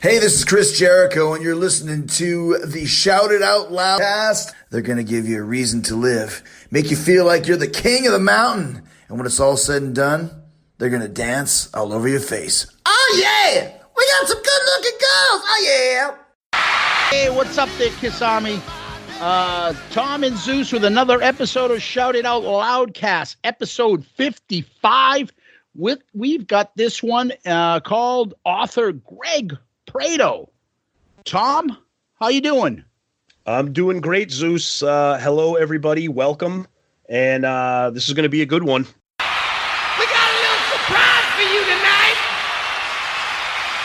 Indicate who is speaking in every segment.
Speaker 1: Hey, this is Chris Jericho, and you're listening to the Shout It Out Loud cast. They're going to give you a reason to live, make you feel like you're the king of the mountain, and when it's all said and done, they're going to dance all over your face. Oh, yeah! We got some good-looking girls! Oh, yeah!
Speaker 2: Hey, what's up there, Kiss Army? Tom and Zeus with another episode of Shout It Out Loudcast, episode 55. We've got this one called author Greg Prato. Tom, how you doing?
Speaker 3: I'm doing great, Zeus. Hello, everybody. Welcome. And this is going to be a good one.
Speaker 4: We got a little surprise for you tonight.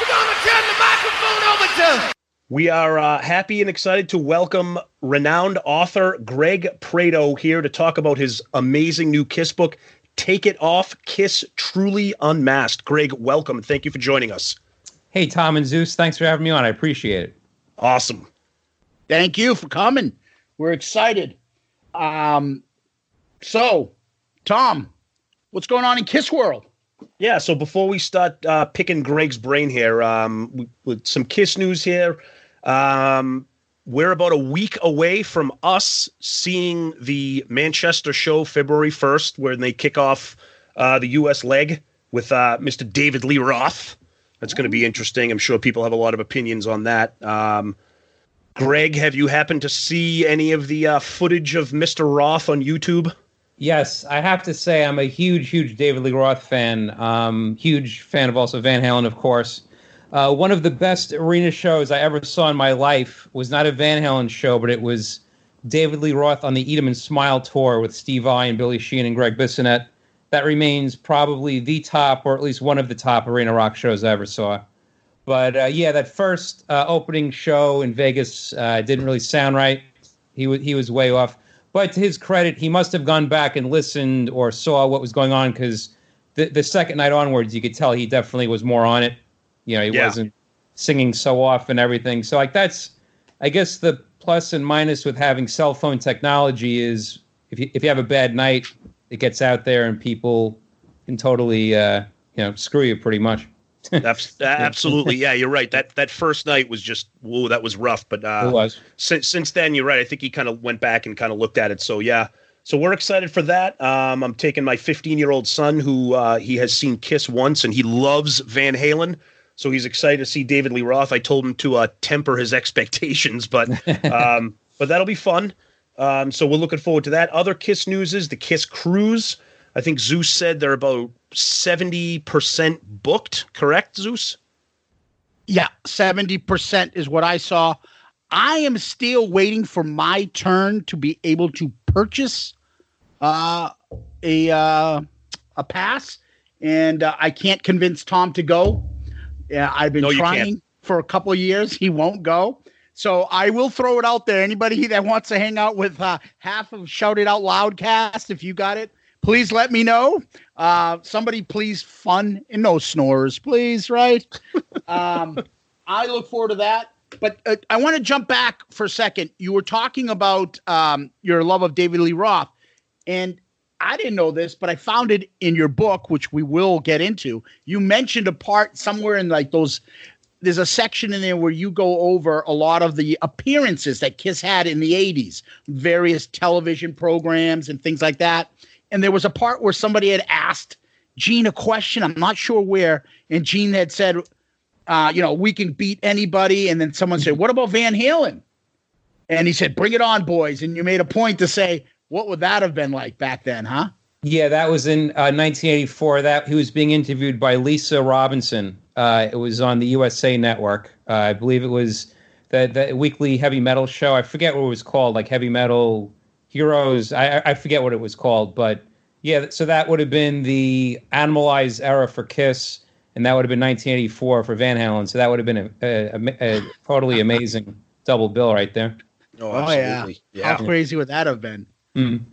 Speaker 4: We're going to turn the microphone over to...
Speaker 3: We are happy and excited to welcome renowned author Greg Prato here to talk about his amazing new Kiss book, Take It Off, Kiss Truly Unmasked. Greg, welcome. Thank you for joining us.
Speaker 5: Hey, Tom and Zeus. Thanks for having me on. I appreciate it.
Speaker 3: Awesome.
Speaker 2: Thank you for coming. We're excited. So, Tom, what's going on in Kiss World?
Speaker 3: Yeah, so before we start picking Greg's brain here, with some Kiss news here, we're about a week away from us seeing the Manchester show February 1st, where they kick off the U.S. leg with Mr. David Lee Roth. That's going to be interesting. I'm sure people have a lot of opinions on that. Greg, have you happened to see any of the footage of Mr. Roth on YouTube?
Speaker 5: Yes, I have to say I'm a huge David Lee Roth fan. Huge fan of also Van Halen, of course. One of the best arena shows I ever saw in my life was not a Van Halen show, but it was David Lee Roth on the Eat 'em and Smile tour with Steve Vai and Billy Sheehan and Greg Bissonette. That remains probably the top, or at least one of the top arena rock shows I ever saw. But yeah, that first opening show in Vegas didn't really sound right. He was way off. But to his credit, he must have gone back and listened or saw what was going on, because the second night onwards, you could tell he definitely was more on it. You know, he wasn't singing so off and everything. So like that's, I guess the plus and minus with having cell phone technology is if you have a bad night, it gets out there and people can totally screw you pretty much.
Speaker 3: Absolutely. Yeah, you're right. That first night was just, whoa, that was rough. But
Speaker 5: it was.
Speaker 3: Since then, you're right. I think he kind of went back and kind of looked at it. So, yeah. So we're excited for that. I'm taking my 15-year-old son who he has seen Kiss once, and he loves Van Halen. So he's excited to see David Lee Roth. I told him to temper his expectations, but that'll be fun. So we're looking forward to that. Other Kiss news is the Kiss Cruise. I think Zeus said they're about 70% booked. Correct, Zeus?
Speaker 2: Yeah, 70% is what I saw. I am still waiting for my turn to be able to purchase a pass, and I can't convince Tom to go. Yeah, I've been trying for a couple of years. He won't go. So I will throw it out there. Anybody that wants to hang out with half of Shout It Out Loudcast, if you got it, please let me know. Somebody please fun and no snores, please, right? I look forward to that. But I want to jump back for a second. You were talking about your love of David Lee Roth. And I didn't know this, but I found it in your book, which we will get into. You mentioned a part somewhere in like those. There's a section in there where you go over a lot of the appearances that Kiss had in the 80s, various television programs and things like that. And there was a part where somebody had asked Gene a question. I'm not sure where. And Gene had said, we can beat anybody. And then someone said, what about Van Halen? And he said, bring it on, boys. And you made a point to say, what would that have been like back then, huh?
Speaker 5: Yeah, that was in 1984. That he was being interviewed by Lisa Robinson. It was on the USA Network. I believe it was the weekly heavy metal show. I forget what it was called, like Heavy Metal Heroes. I forget what it was called, but yeah. So that would have been the Animalized era for Kiss, and that would have been 1984 for Van Halen. So that would have been a totally amazing double bill right there.
Speaker 3: Oh, absolutely.
Speaker 2: Yeah. How crazy would that have been?
Speaker 5: Mm.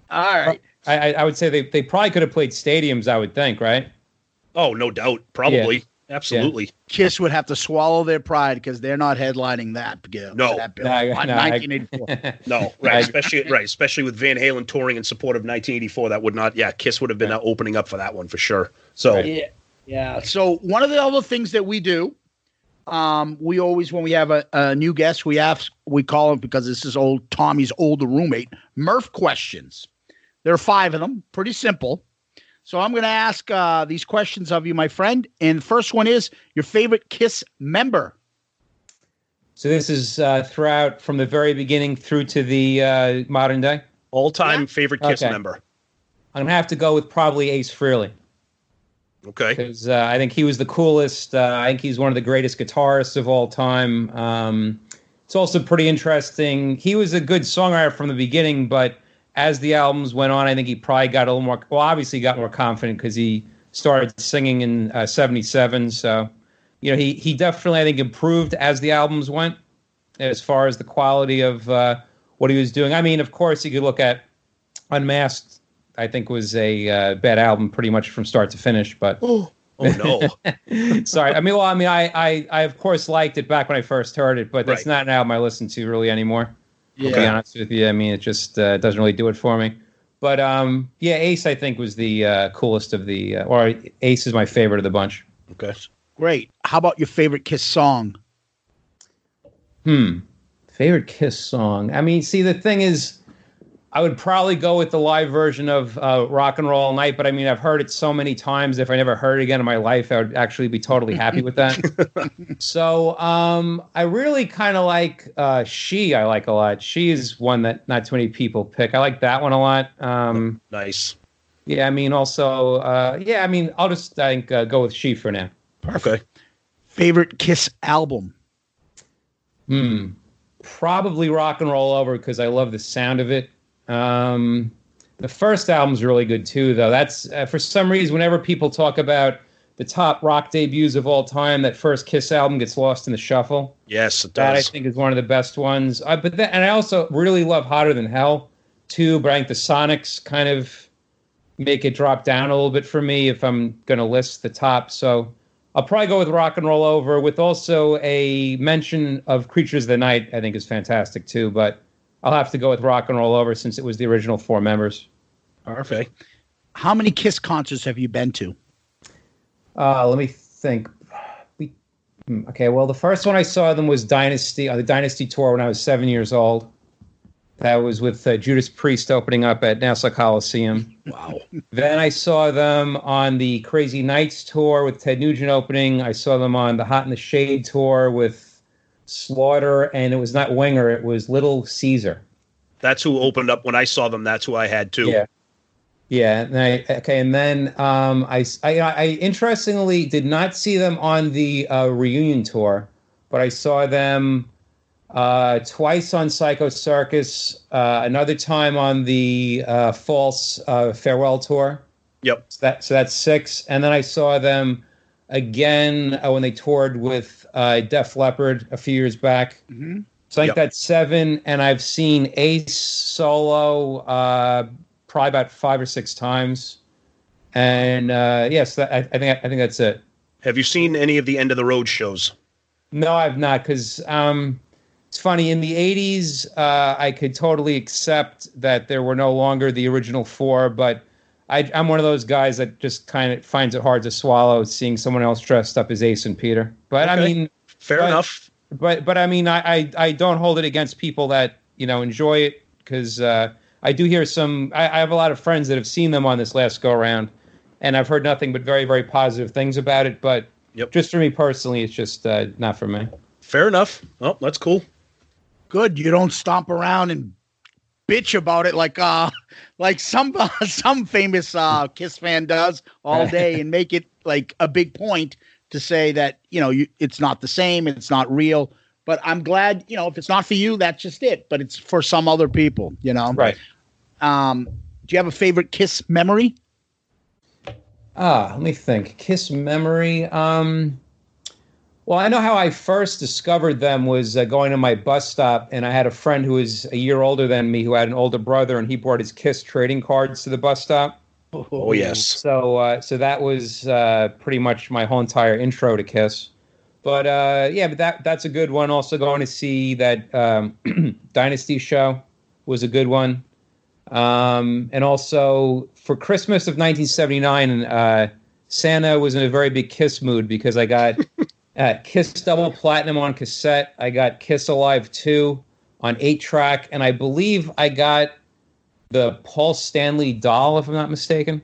Speaker 2: All right.
Speaker 5: I would say they probably could have played stadiums, I would think, right?
Speaker 3: Oh, no doubt. Probably. Yeah. Absolutely.
Speaker 2: Yeah. Kiss would have to swallow their pride because they're not headlining that.
Speaker 3: No.
Speaker 2: That bill. 1984.
Speaker 3: No, right. Especially with Van Halen touring in support of 1984. That would not, Kiss would have been opening up for that one for sure. So,
Speaker 2: Yeah. So one of the other things that we do we always, when we have a new guest, we call him, because this is Tommy's older roommate, Murph questions. There are 5 of them, pretty simple. So I'm going to ask these questions of you, my friend. And the first one is your favorite Kiss member.
Speaker 5: So this is throughout, from the very beginning through to the modern day?
Speaker 3: All-time favorite Kiss member.
Speaker 5: I'm going to have to go with probably Ace Frehley.
Speaker 3: Okay.
Speaker 5: Because I think he was the coolest. I think he's one of the greatest guitarists of all time. It's also pretty interesting. He was a good songwriter from the beginning, but as the albums went on, I think he probably got a little more, well, obviously got more confident because he started singing in 77. So, you know, he definitely, I think, improved as the albums went as far as the quality of what he was doing. I mean, of course, you could look at Unmasked. I think was a bad album pretty much from start to finish, but
Speaker 3: oh no,
Speaker 5: sorry. I of course liked it back when I first heard it, but that's not an album I listen to really anymore.
Speaker 2: Yeah.
Speaker 5: To be honest with you, I mean, it just doesn't really do it for me. But yeah, Ace I think was the coolest of the, or Ace is my favorite of the bunch.
Speaker 3: Okay,
Speaker 2: great. How about your favorite Kiss song?
Speaker 5: Favorite Kiss song. I mean, see, the thing is, I would probably go with the live version of Rock and Roll All Night, but I mean, I've heard it so many times. If I never heard it again in my life, I would actually be totally happy with that. So I really kind of like She, I like a lot. She is one that not too many people pick. I like that one a lot.
Speaker 3: Nice.
Speaker 5: Yeah, I mean, also, yeah, I mean, I'll just, I think, go with She for now.
Speaker 3: Perfect.
Speaker 2: Favorite Kiss album?
Speaker 5: Probably Rock and Roll Over because I love the sound of it. The first album's really good too, though. That's for some reason, whenever people talk about the top rock debuts of all time, that first Kiss album gets lost in the shuffle.
Speaker 3: Yes, it does.
Speaker 5: That I think is one of the best ones. And I also really love Hotter Than Hell too. But I think the Sonics kind of make it drop down a little bit for me if I'm going to list the top. So I'll probably go with Rock and Roll Over, with also a mention of Creatures of the Night. I think is fantastic too, but I'll have to go with Rock and Roll Over since it was the original 4 members.
Speaker 3: Perfect.
Speaker 2: How many Kiss concerts have you been to?
Speaker 5: Let me think. Okay, well, the first one I saw them was Dynasty, the Dynasty tour when I was 7 years old. That was with Judas Priest opening up at Nassau Coliseum.
Speaker 3: Wow.
Speaker 5: Then I saw them on the Crazy Nights tour with Ted Nugent opening. I saw them on the Hot in the Shade tour with Slaughter, and it was not Winger, it was Little Caesar.
Speaker 3: That's who opened up when I saw them. That's who I had too.
Speaker 5: Yeah. And then I interestingly did not see them on the reunion tour, but I saw them twice on Psycho Circus, another time on the False Farewell tour.
Speaker 3: Yep.
Speaker 5: So that's 6, and then I saw them again when they toured with Def Leppard a few years back.
Speaker 2: Mm-hmm.
Speaker 5: So I think that's 7, and I've seen Ace solo probably about 5 or 6 times. And yes, I think that's it.
Speaker 3: Have you seen any of the End of the Road shows?
Speaker 5: No, I've not, because it's funny. In the 80s, I could totally accept that there were no longer the original 4, but I'm one of those guys that just kind of finds it hard to swallow seeing someone else dressed up as Ace and Peter. But
Speaker 3: okay.
Speaker 5: I mean,
Speaker 3: fair enough.
Speaker 5: But I mean, I don't hold it against people that, you know, enjoy it, because I do hear I have a lot of friends that have seen them on this last go around, and I've heard nothing but very, very positive things about it. But just for me personally, it's just not for me.
Speaker 3: Fair enough. Oh, that's cool.
Speaker 2: Good. You don't stomp around and bitch about it like some famous Kiss fan does all day and make it like a big point to say that, you know, it's not the same, it's not real. But I'm glad, you know, if it's not for you, that's just it. But it's for some other people, you know.
Speaker 5: Right.
Speaker 2: Do you have a favorite Kiss memory?
Speaker 5: Let me think. Kiss memory. Well, I know how I first discovered them was going to my bus stop, and I had a friend who was a year older than me who had an older brother, and he brought his Kiss trading cards to the bus stop.
Speaker 3: Oh, yes.
Speaker 5: So that was pretty much my whole entire intro to Kiss. But that's a good one. Also going to see that Dynasty show was a good one. And also for Christmas of 1979, Santa was in a very big Kiss mood because I got Kiss Double Platinum on cassette. I got Kiss Alive 2 on 8-track, and I believe I got the Paul Stanley doll, if I'm not mistaken.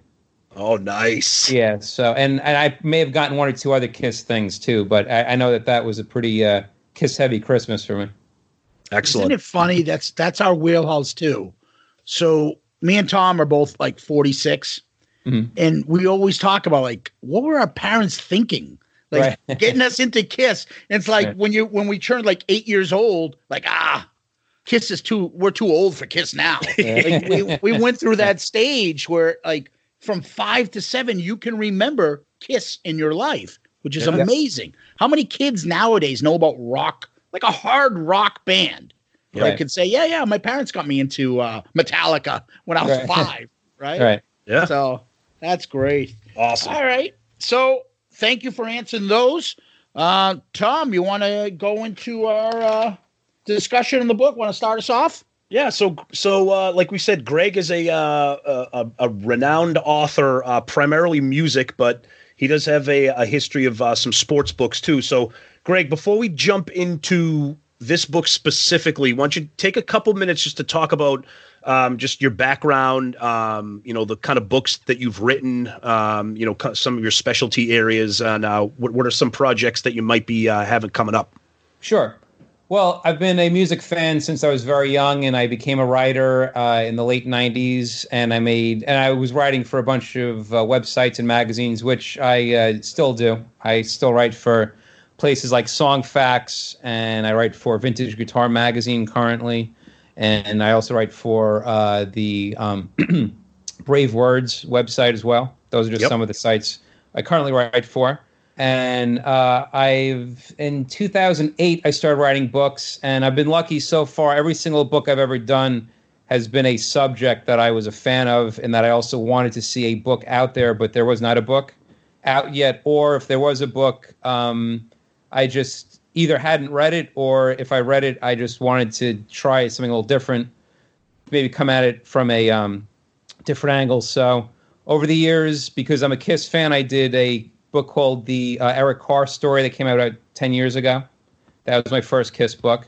Speaker 3: Oh, nice.
Speaker 5: Yeah, so, and I may have gotten one or two other Kiss things, too, but I know that was a pretty Kiss-heavy Christmas for me.
Speaker 3: Excellent.
Speaker 2: Isn't it funny? That's our wheelhouse, too. So me and Tom are both like 46, and we always talk about, like, what were our parents thinking? Like, getting us into Kiss. And it's like when we turned like 8 years old, like, Kiss is we're too old for Kiss now. Like, we went through that stage where, like, from 5 to 7, you can remember Kiss in your life, which is amazing. How many kids nowadays know about rock, like a hard rock band? They could say, yeah, my parents got me into Metallica when I was 5, right?
Speaker 5: Right.
Speaker 3: Yeah.
Speaker 2: So that's great.
Speaker 3: Awesome.
Speaker 2: All right. So thank you for answering those. Tom, you want to go into our discussion in the book? Want to start us off?
Speaker 3: Yeah, so like we said, Greg is a renowned author, primarily music, but he does have a history of some sports books too. So, Greg, before we jump into this book specifically, why don't you take a couple minutes just to talk about just your background, the kind of books that you've written, some of your specialty areas, and what are some projects that you might be having coming up?
Speaker 5: Sure. Well, I've been a music fan since I was very young, and I became a writer in the late 90s, and I was writing for a bunch of websites and magazines, which I still do. I still write for places like Song Facts, and I write for Vintage Guitar Magazine currently, and I also write for the Brave Words website as well. Those are just some of the sites I currently write for. And in 2008, I started writing books, and I've been lucky so far. Every single book I've ever done has been a subject that I was a fan of, and that I also wanted to see a book out there, but there was not a book out yet. Or if there was a book, I just either hadn't read it, or if I read it, I just wanted to try something a little different, maybe come at it from a different angle. So over the years, because I'm a Kiss fan, I did a book called the Eric Carr Story that came out about 10 years ago. That was my first Kiss book.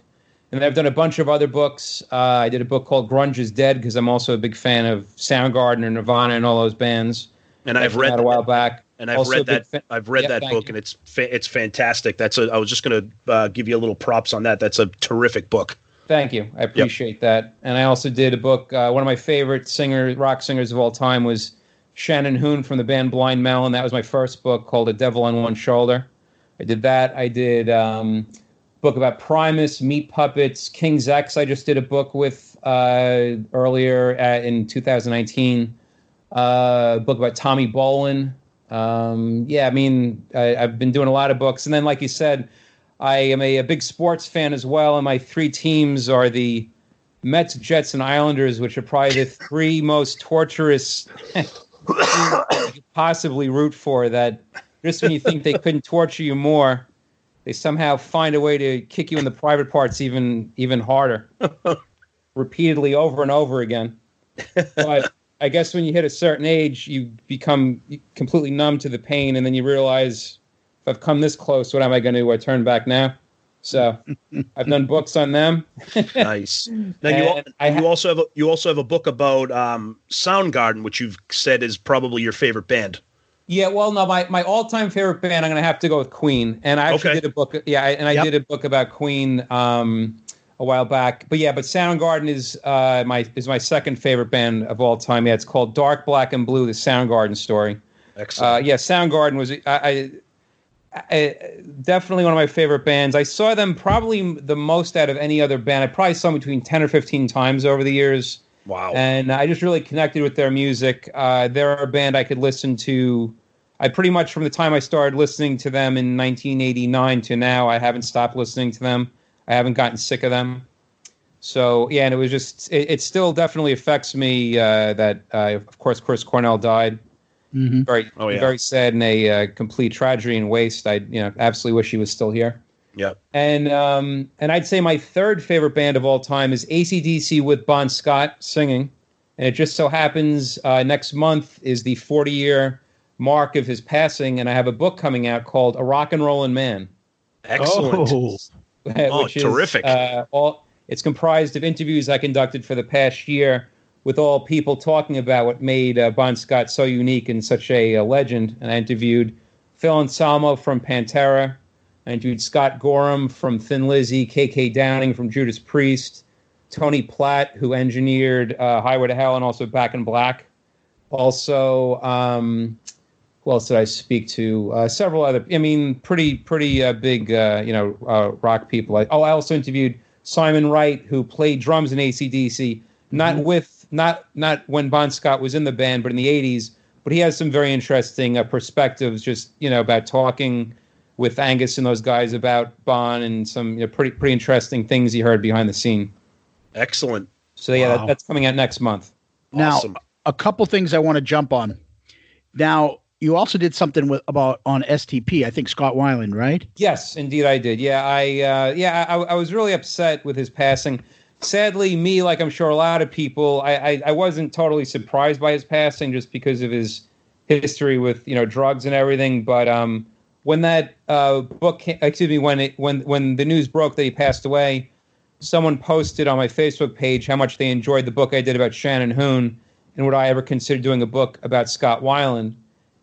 Speaker 5: And then I've done a bunch of other books. I did a book called Grunge is Dead, because I'm also a big fan of Soundgarden and Nirvana and all those bands.
Speaker 3: And I've read
Speaker 5: that a while back.
Speaker 3: And I've read that. I've read that book, and it's fantastic. I was just going to give you a little props on that. That's a terrific book.
Speaker 5: Thank you. I appreciate that. And I also did a book. One of my favorite rock singers of all time was Shannon Hoon from the band Blind Melon. That was my first book, called A Devil on One Shoulder. I did that. I did a book about Primus, Meat Puppets, King's X. I just did a book with earlier in 2019. A book about Tommy Bolin. I've been doing a lot of books. And then, like you said, I am a big sports fan as well. And my 3 teams are the Mets, Jets, and Islanders, which are probably the 3 most torturous you could possibly root for. That just when you think they couldn't torture you more, they somehow find a way to kick you in the private parts even harder, repeatedly over and over again. But I guess when you hit a certain age, you become completely numb to the pain, and then you realize, if I've come this close, what am I going to do? I turn back now. So I've done books on them.
Speaker 3: Nice. Now you also have a book about Soundgarden, which you've said is probably your favorite band.
Speaker 5: Yeah, well, no, my all-time favorite band, I'm going to have to go with Queen. And I actually did a book. Yeah, I did a book about Queen a while back. But Soundgarden is my second favorite band of all time. Yeah, it's called Dark, Black, and Blue: The Soundgarden Story.
Speaker 3: Excellent.
Speaker 5: Soundgarden was definitely one of my favorite bands. I saw them probably the most out of any other band. I probably saw them between 10 or 15 times over the years.
Speaker 3: Wow.
Speaker 5: And I just really connected with their music. They're a band I could listen to. I pretty much, from the time I started listening to them in 1989 to now, I haven't stopped listening to them. I haven't gotten sick of them. So, yeah, and it was just, it still definitely affects me that, of course, Chris Cornell died. Mm-hmm. Very sad, and a complete tragedy and waste. I absolutely wish he was still here.
Speaker 3: Yeah.
Speaker 5: And I'd say my third favorite band of all time is AC/DC with Bon Scott singing. And it just so happens next month is the 40-year mark of his passing, and I have a book coming out called A Rock and Rollin' Man.
Speaker 3: Excellent.
Speaker 2: Oh.
Speaker 3: Terrific.
Speaker 5: It's comprised of interviews I conducted for the past year with all people talking about what made Bon Scott so unique and such a legend. And I interviewed Phil Anselmo from Pantera. I interviewed Scott Gorham from Thin Lizzy, KK Downing from Judas Priest, Tony Platt, who engineered Highway to Hell and also Back in Black. Also, who else did I speak to? Several other, pretty big, rock people. I also interviewed Simon Wright, who played drums in AC/DC, not when Bon Scott was in the band, but in the 80s. But he has some very interesting perspectives, just, about talking with Angus and those guys about Bon and some pretty interesting things he heard behind the scene.
Speaker 3: Excellent.
Speaker 5: So yeah, that's coming out next month.
Speaker 2: Now,
Speaker 3: Awesome.
Speaker 2: a couple things I want to jump on. Now, you also did something on STP. I think Scott Weiland, right?
Speaker 5: Yes, indeed, I did. Yeah, I was really upset with his passing. Sadly, me, like I'm sure a lot of people, I wasn't totally surprised by his passing just because of his history with drugs and everything. But when that book, when the news broke that he passed away, someone posted on my Facebook page how much they enjoyed the book I did about Shannon Hoon and would I ever consider doing a book about Scott Weiland.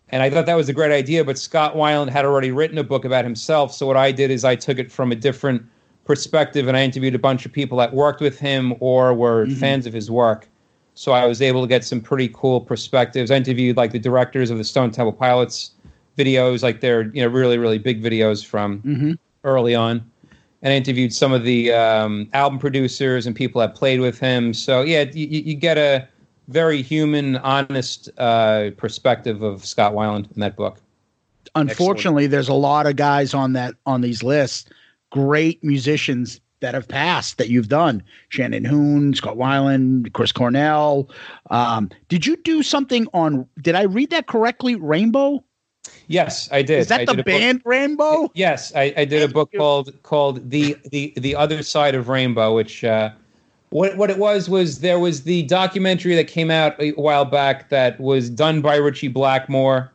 Speaker 5: And I thought that was a great idea, but Scott Weiland had already written a book about himself. So what I did is I took it from a different perspective and I interviewed a bunch of people that worked with him or were fans of his work. So I was able to get some pretty cool perspectives. I interviewed like the directors of the Stone Temple Pilots videos, like their really, really big videos from early on. And I interviewed some of the album producers and people that played with him. So yeah, you get a very human, honest perspective of Scott Weiland in that book.
Speaker 2: Unfortunately, there's a lot of guys on these lists, great musicians that have passed that you've done. Shannon Hoon, Scott Weiland, Chris Cornell. Did you do something on? Did I read that correctly? Rainbow.
Speaker 5: Yes, I did.
Speaker 2: Is that the band Rainbow?
Speaker 5: Yes, I did a book called the Other Side of Rainbow, which what it was there was the documentary that came out a while back that was done by Richie Blackmore,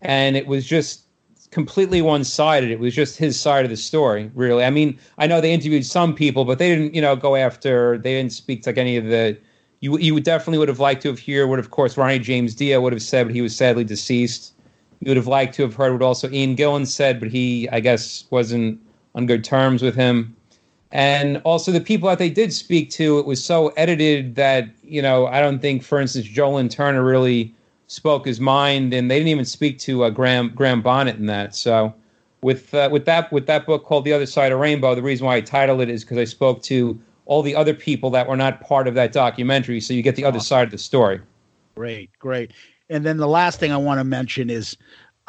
Speaker 5: and it was just completely one-sided. It was just his side of the story, really. I mean, I know they interviewed some people, but they didn't, they didn't speak to like any of the. You would definitely would have liked to have heard what, of course, Ronnie James Dio would have said, but he was sadly deceased. You would have liked to have heard what also Ian Gillan said, but he, I guess, wasn't on good terms with him. And also the people that they did speak to, it was so edited that, I don't think, for instance, Joel Turner really spoke his mind, and they didn't even speak to Graham Bonnet in that. So with that book called The Other Side of Rainbow, the reason why I titled it is because I spoke to all the other people that were not part of that documentary, so you get the other side of the story.
Speaker 2: Great. And then the last thing I want to mention is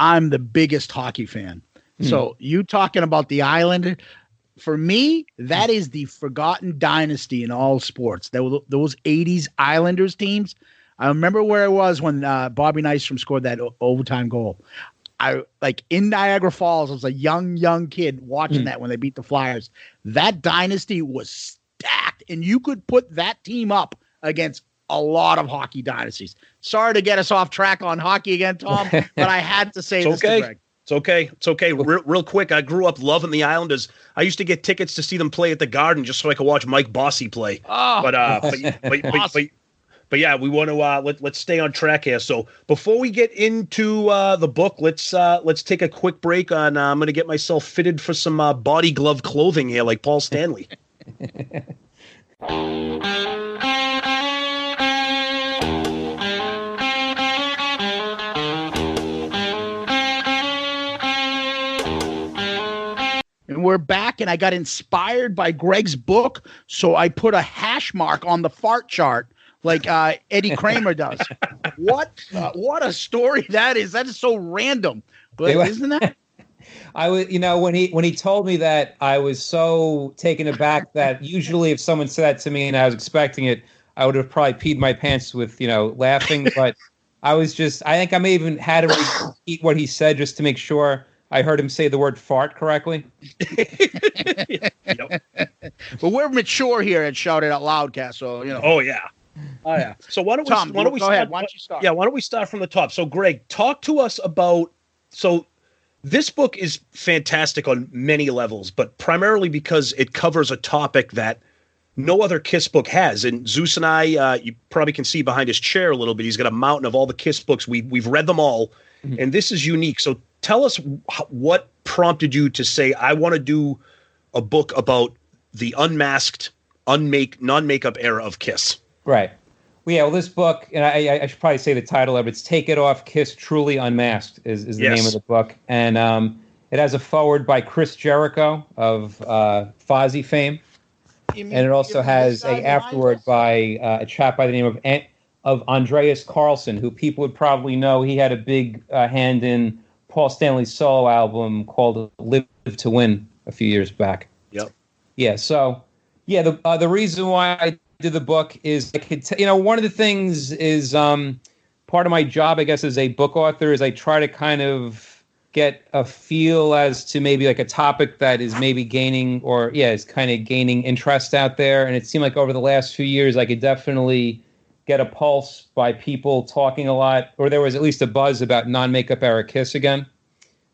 Speaker 2: I'm the biggest hockey fan. So you talking about the Island, for me, that is the forgotten dynasty in all sports. Those 80s Islanders teams. I remember where I was when Bobby Nystrom scored that overtime goal. I in Niagara Falls, I was a young kid watching that when they beat the Flyers. That dynasty was stacked, and you could put that team up against a lot of hockey dynasties. Sorry to get us off track on hockey again, Tom, but I had to say this to Greg.
Speaker 3: It's okay. Real quick, I grew up loving the Islanders. I used to get tickets to see them play at the Garden just so I could watch Mike Bossy play.
Speaker 2: Oh,
Speaker 3: but yeah, we want to let's stay on track here. So before we get into the book, let's take a quick break. I'm going to get myself fitted for some body glove clothing here, like Paul Stanley.
Speaker 2: And we're back, and I got inspired by Greg's book, so I put a hash mark on the fart chart like Eddie Kramer does. What a story that is. That is so random, but isn't that?
Speaker 5: I was, when he told me that, I was so taken aback that usually if someone said that to me and I was expecting it, I would have probably peed my pants with, laughing. But I think I may even had him repeat what he said just to make sure I heard him say the word fart correctly.
Speaker 2: But we're mature here at Shout It Out Loudcast, so
Speaker 3: Oh yeah. So why don't
Speaker 2: Tom,
Speaker 3: why don't we
Speaker 2: go
Speaker 3: start?
Speaker 2: ahead. Why don't you start?
Speaker 3: Yeah, why don't we start from the top? So Greg, talk to us about This book is fantastic on many levels, but primarily because it covers a topic that no other Kiss book has. And Zeus and I, you probably can see behind his chair a little bit, he's got a mountain of all the Kiss books. We've read them all, and this is unique. So tell us what prompted you to say, I want to do a book about the unmasked, non-makeup era of Kiss.
Speaker 5: Right. Well, yeah, well, this book, and I should probably say the title of it, it's Take It Off, Kiss, Truly Unmasked is the name of the book. And it has a foreword by Chris Jericho of Fozzy fame. And it also has a afterword by a chap by the name of Andreas Carlson, who people would probably know. He had a big hand in Paul Stanley's solo album called Live to Win a few years back.
Speaker 3: Yep.
Speaker 5: Yeah, so, yeah, the reason why I did the book is I could one of the things is part of my job, I guess, as a book author is I try to kind of get a feel as to maybe like a topic that is maybe is kind of gaining interest out there. And it seemed like over the last few years, I could definitely get a pulse by people talking a lot, or there was at least a buzz about non-makeup era Kiss again.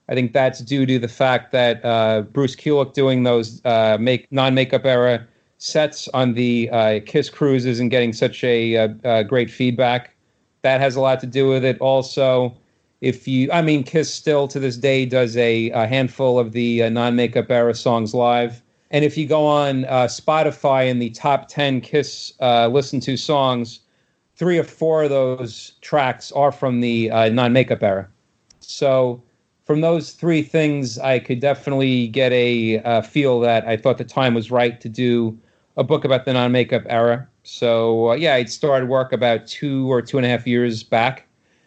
Speaker 5: I think that's due to the fact that Bruce Kulick doing those non-makeup era sets on the Kiss cruises and getting such a great feedback. That has a lot to do with it. Also, Kiss still to this day does a handful of the non-makeup era songs live. And if you go on Spotify in the top 10 Kiss listened to songs, 3 or 4 of those tracks are from the non-makeup era. So from those 3 things, I could definitely get a feel that I thought the time was right to do a book about the non-makeup era. So, I'd started work about 2 or 2.5 years back.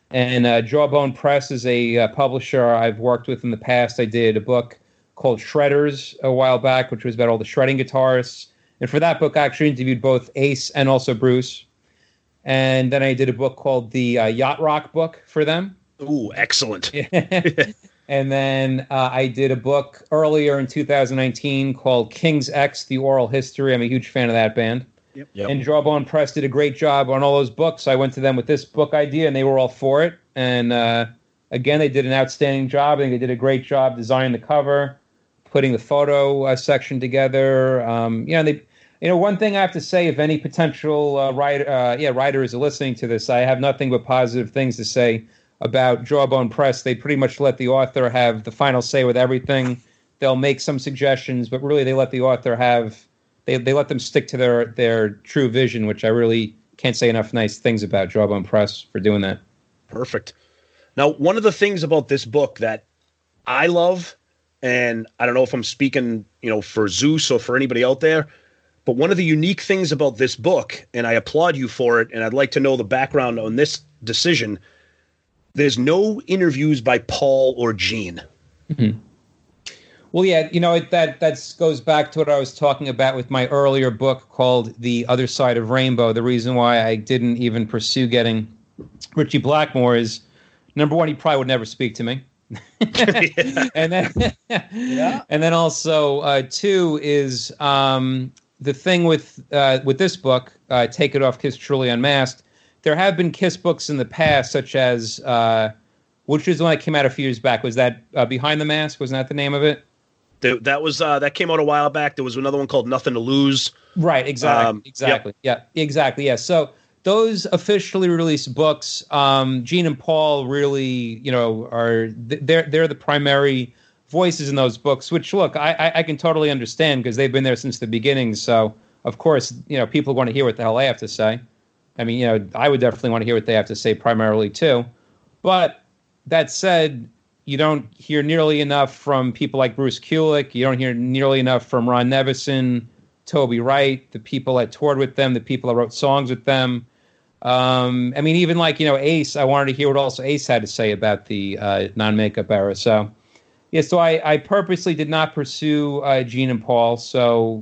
Speaker 5: And Jawbone Press is a publisher I've worked with in the past. I did a book called Shredders a while back, which was about all the shredding guitarists. And for that book, I actually interviewed both Ace and also Bruce. And then I did a book called the Yacht Rock book for them.
Speaker 3: Ooh, excellent.
Speaker 5: And then I did a book earlier in 2019 called King's X, The Oral History. I'm a huge fan of that band. Yep. And Jawbone Press did a great job on all those books. I went to them with this book idea, and they were all for it. And again, they did an outstanding job. I think they did a great job designing the cover, putting the photo section together. One thing I have to say, if any potential writers are listening to this, I have nothing but positive things to say about Jawbone Press. They pretty much let the author have the final say with everything. They'll make some suggestions, but really they let the author have. They let them stick to their true vision, which I really can't say enough nice things about Jawbone Press for doing that.
Speaker 3: Perfect. Now, one of the things about this book that I love, and I don't know if I'm speaking, for Zeus or for anybody out there, but one of the unique things about this book, and I applaud you for it, and I'd like to know the background on this decision, there's no interviews by Paul or Gene.
Speaker 5: Mm-hmm. Well, yeah, that goes back to what I was talking about with my earlier book called The Other Side of Rainbow. The reason why I didn't even pursue getting Richie Blackmore is, number one, he probably would never speak to me. And then also 2 is the thing with this book, Take It Off, Kiss, Truly Unmasked. There have been Kiss books in the past, such as which is the one that came out a few years back. Was that Behind the Mask? Wasn't that the name of it?
Speaker 3: That came out a while back. There was another one called Nothing to Lose.
Speaker 5: Right, exactly.
Speaker 3: Yep.
Speaker 5: Yeah, exactly. Yeah. So those officially released books, Gene and Paul really, they're the primary voices in those books. Which, look, I can totally understand because they've been there since the beginning. So of course, people want to hear what the hell I have to say. I mean, I would definitely want to hear what they have to say primarily too. But that said, you don't hear nearly enough from people like Bruce Kulick. You don't hear nearly enough from Ron Nevison, Toby Wright, the people that toured with them, the people that wrote songs with them. Even like, Ace, I wanted to hear what also Ace had to say about the non-makeup era. So, yeah, so I purposely did not pursue Gene and Paul,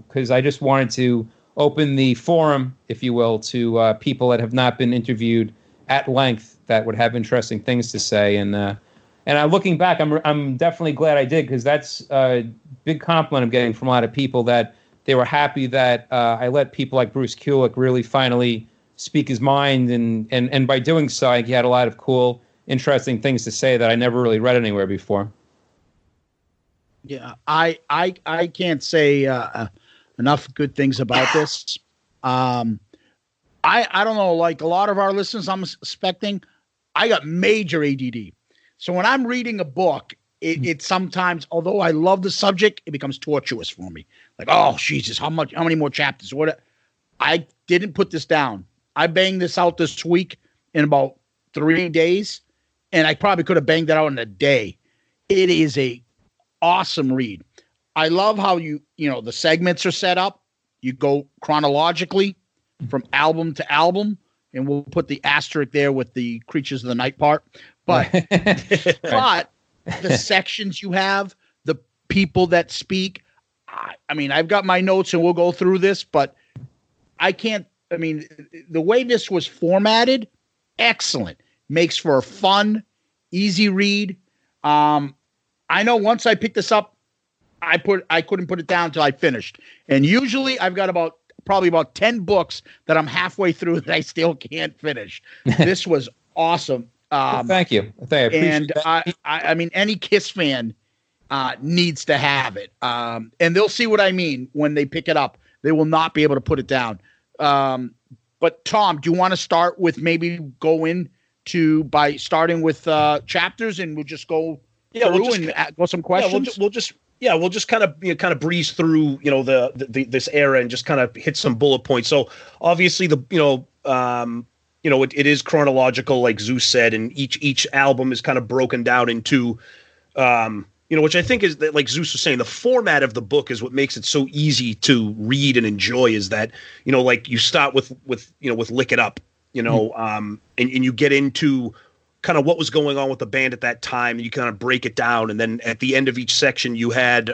Speaker 5: because I just wanted to open the forum, if you will, to people that have not been interviewed at length that would have interesting things to say. And looking back, I'm definitely glad I did, because that's a big compliment I'm getting from a lot of people, that they were happy that I let people like Bruce Kulick really finally speak his mind, and by doing so, he had a lot of cool, interesting things to say that I never really read anywhere before.
Speaker 2: Yeah, I can't say enough good things about this. I don't know, like a lot of our listeners, I'm expecting, I got major ADD. So when I'm reading a book, it sometimes, although I love the subject, it becomes tortuous for me. Like, oh Jesus, how many more chapters? What? I didn't put this down. I banged this out this week in about 3 days, and I probably could have banged that out in a day. It is a awesome read. I love how the segments are set up. You go chronologically from album to album, and we'll put the asterisk there with the Creatures of the Night part. But but the sections you have, the people that speak. I mean, I've got my notes, and we'll go through this, but I can't. I mean, the way this was formatted, excellent. Makes for a fun, easy read. I know once I picked this up, I couldn't put it down until I finished. And usually I've got probably about 10 books that I'm halfway through that I still can't finish. This was awesome.
Speaker 5: Well, thank you.
Speaker 2: And I mean, any Kiss fan needs to have it. And they'll see what I mean when they pick it up. They will not be able to put it down. But Tom, do you want to start with maybe by starting with chapters, and we'll just go through and go some questions?
Speaker 3: We'll just kind of breeze through, this era and just kind of hit some bullet points. So obviously it is chronological, like Zeus said, and each album is kind of broken down into, which I think is that, like Zeus was saying, the format of the book is what makes it so easy to read and enjoy. Is that, like you start with Lick It Up, and you get into kind of what was going on with the band at that time, and you kind of break it down. And then at the end of each section, you had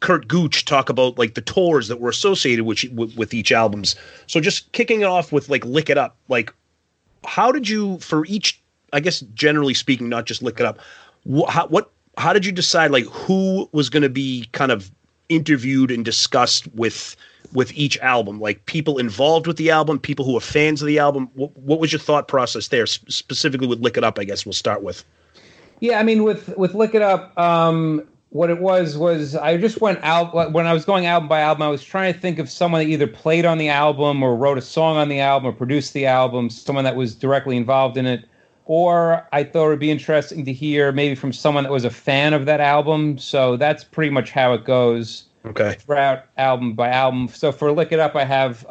Speaker 3: Kurt Gooch talk about like the tours that were associated with each albums. So just kicking it off with like Lick It Up, like how did you, for each, I guess generally speaking, not just Lick It Up, how did you decide like who was going to be kind of interviewed and discussed with each album, like people involved with the album, people who are fans of the album? What was your thought process there, specifically with Lick It Up? I guess we'll start with.
Speaker 5: Yeah, I mean, with Lick It Up, what it was I just went out, when I was going album by album, I was trying to think of someone that either played on the album or wrote a song on the album or produced the album, someone that was directly involved in it. Or I thought it would be interesting to hear maybe from someone that was a fan of that album. So that's pretty much how it goes.
Speaker 3: Okay.
Speaker 5: Throughout album by album. So for Lick It Up, I have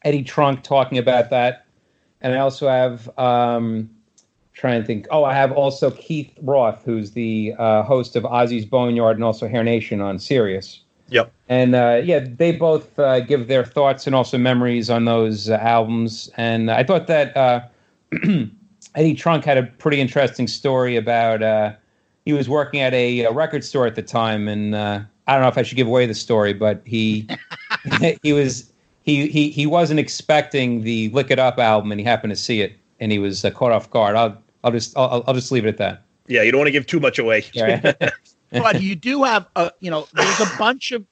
Speaker 5: Eddie Trunk talking about that. And I also have, trying to think, I have also Keith Roth, who's the host of Ozzy's Boneyard and also Hair Nation on Sirius.
Speaker 3: Yep.
Speaker 5: And they both give their thoughts and also memories on those albums. And I thought that Eddie Trunk had a pretty interesting story about he was working at a record store at the time, and I don't know if I should give away the story, but he he wasn't expecting the Lick It Up album, and he happened to see it, and he was caught off guard. I'll just leave it at that.
Speaker 3: Yeah, you don't want to give too much away.
Speaker 5: Yeah.
Speaker 2: But you do have there's a bunch of,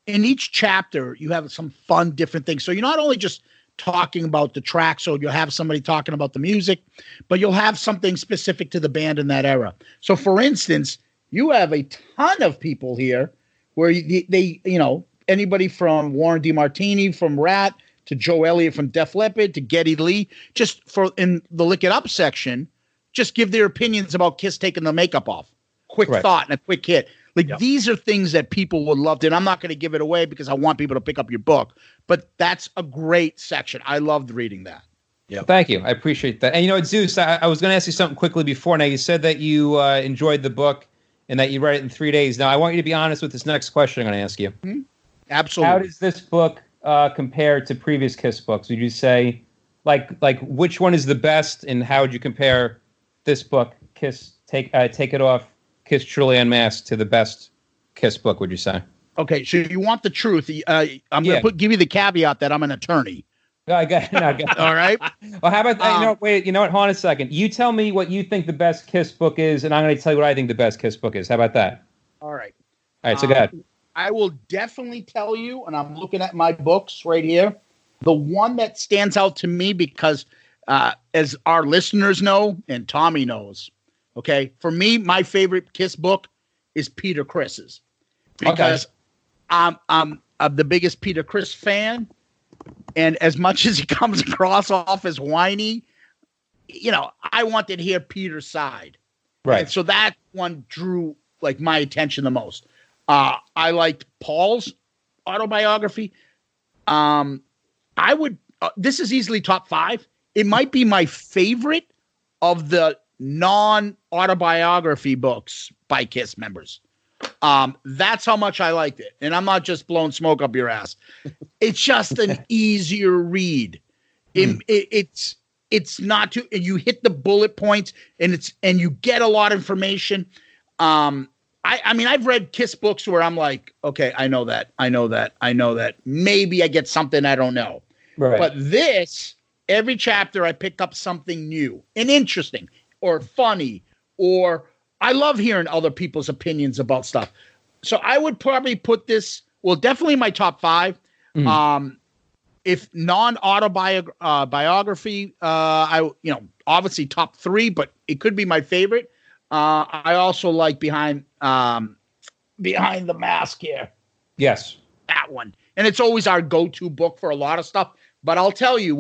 Speaker 2: in each chapter you have some fun different things. So you're not only just talking about the track, so you'll have somebody talking about the music, but you'll have something specific to the band in that era. So for instance, you have a ton of people here where they anybody from Warren DeMartini from Rat to Joe Elliott from Def Leppard to Geddy Lee, just for in the Lick It Up section, just give their opinions about Kiss taking the makeup off. Quick thought and a quick hit. These are things that people would love to, and I'm not going to give it away because I want people to pick up your book, but that's a great section. I loved reading that.
Speaker 5: Yeah, thank you. I appreciate that. And Zeus, I was going to ask you something quickly before. Now, you said that you enjoyed the book and that you read it in 3 days. Now, I want you to be honest with this next question I'm going to ask you.
Speaker 2: Mm-hmm. Absolutely.
Speaker 5: How does this book compare to previous Kiss books? Would you say, like which one is the best, and how would you compare this book, Kiss Take It Off, Kiss Truly Unmasked, to the best Kiss book, would you say?
Speaker 2: Okay, so you want the truth. I'm going to give you the caveat that I'm an attorney.
Speaker 5: I got it.
Speaker 2: All right.
Speaker 5: Well, how about wait, you know what? Hold on a second. You tell me what you think the best Kiss book is, and I'm going to tell you what I think the best Kiss book is. How about that?
Speaker 2: All right.
Speaker 5: All right, so go ahead.
Speaker 2: I will definitely tell you, and I'm looking at my books right here, the one that stands out to me because as our listeners know, and Tommy knows, okay, for me, my favorite Kiss book is Peter Criss's, because I'm the biggest Peter Criss fan, and as much as he comes across off as whiny, I wanted to hear Peter's side.
Speaker 5: Right.
Speaker 2: And so that one drew like my attention the most. I liked Paul's autobiography. This is easily top 5. It might be my favorite of the non-autobiography books by KISS members. That's how much I liked it. And I'm not just blowing smoke up your ass. It's just an easier read. It's not too, and you hit the bullet points, and you get a lot of information. I mean, I've read KISS books where I'm like, okay, I know that. Maybe I get something I don't know.
Speaker 5: Right.
Speaker 2: But this, every chapter I pick up something new and interesting or funny, or I love hearing other people's opinions about stuff. So I would probably put this, definitely my top 5. If non-autobiography, obviously top 3, but it could be my favorite. I also like Behind the Mask here.
Speaker 5: Yes.
Speaker 2: That one. And it's always our go-to book for a lot of stuff. But I'll tell you,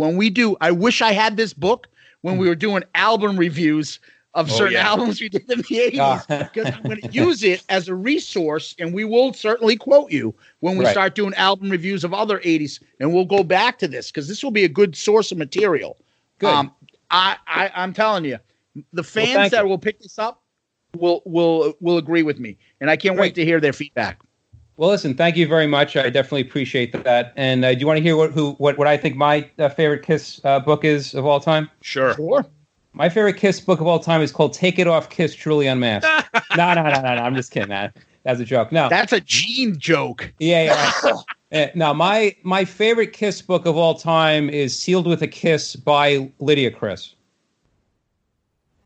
Speaker 2: I wish I had this book when we were doing album reviews of certain albums we did in the 80s, because I'm going to use it as a resource, and we will certainly quote you when we start doing album reviews of other 80s, and we'll go back to this, because this will be a good source of material.
Speaker 5: Good.
Speaker 2: I'm telling you, the fans that will pick this up will agree with me, and I can't wait to hear their feedback.
Speaker 5: Well, listen, thank you very much. I definitely appreciate that. And do you want to hear what I think my favorite KISS book is of all time?
Speaker 3: Sure.
Speaker 5: My favorite KISS book of all time is called Take It Off, KISS, Truly Unmasked. No. I'm just kidding, man. That's a joke. No.
Speaker 2: That's a Gene joke.
Speaker 5: Yeah. No, my favorite KISS book of all time is Sealed with a Kiss by Lydia Criss.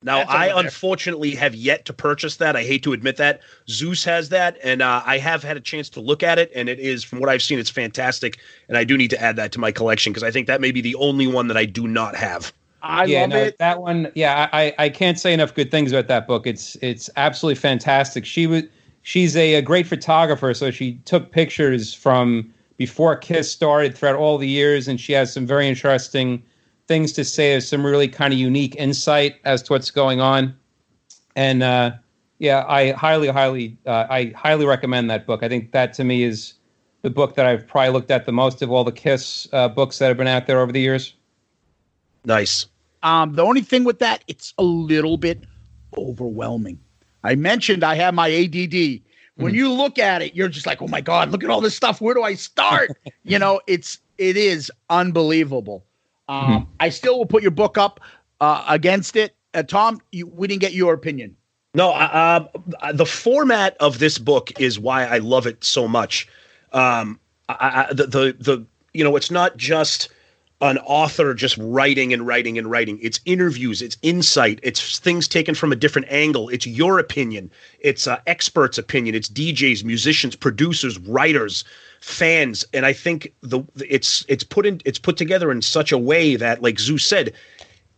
Speaker 3: Now, I unfortunately have yet to purchase that. I hate to admit that. Zeus has that, and I have had a chance to look at it, and it is, from what I've seen, it's fantastic, and I do need to add that to my collection, because I think that may be the only one that I do not have.
Speaker 2: I love it.
Speaker 5: That one, I can't say enough good things about that book. It's absolutely fantastic. She's a great photographer, so she took pictures from before KISS started throughout all the years, and she has some very interesting things to say. There's some really kind of unique insight as to what's going on. And I highly recommend that book. I think that to me is the book that I've probably looked at the most of all the KISS books that have been out there over the years.
Speaker 3: Nice.
Speaker 2: The only thing with that, it's a little bit overwhelming. I mentioned I have my ADD. When you look at it, you're just like, oh my God, look at all this stuff. Where do I start? It is unbelievable. I still will put your book up against it. Tom, we didn't get your opinion.
Speaker 3: No, the format of this book is why I love it so much. It's not just an author just writing. It's interviews, it's insight, it's things taken from a different angle. It's your opinion, it's experts' opinion, it's DJs, musicians, producers, writers, fans, and I think it's put together in such a way that, like Zeus said,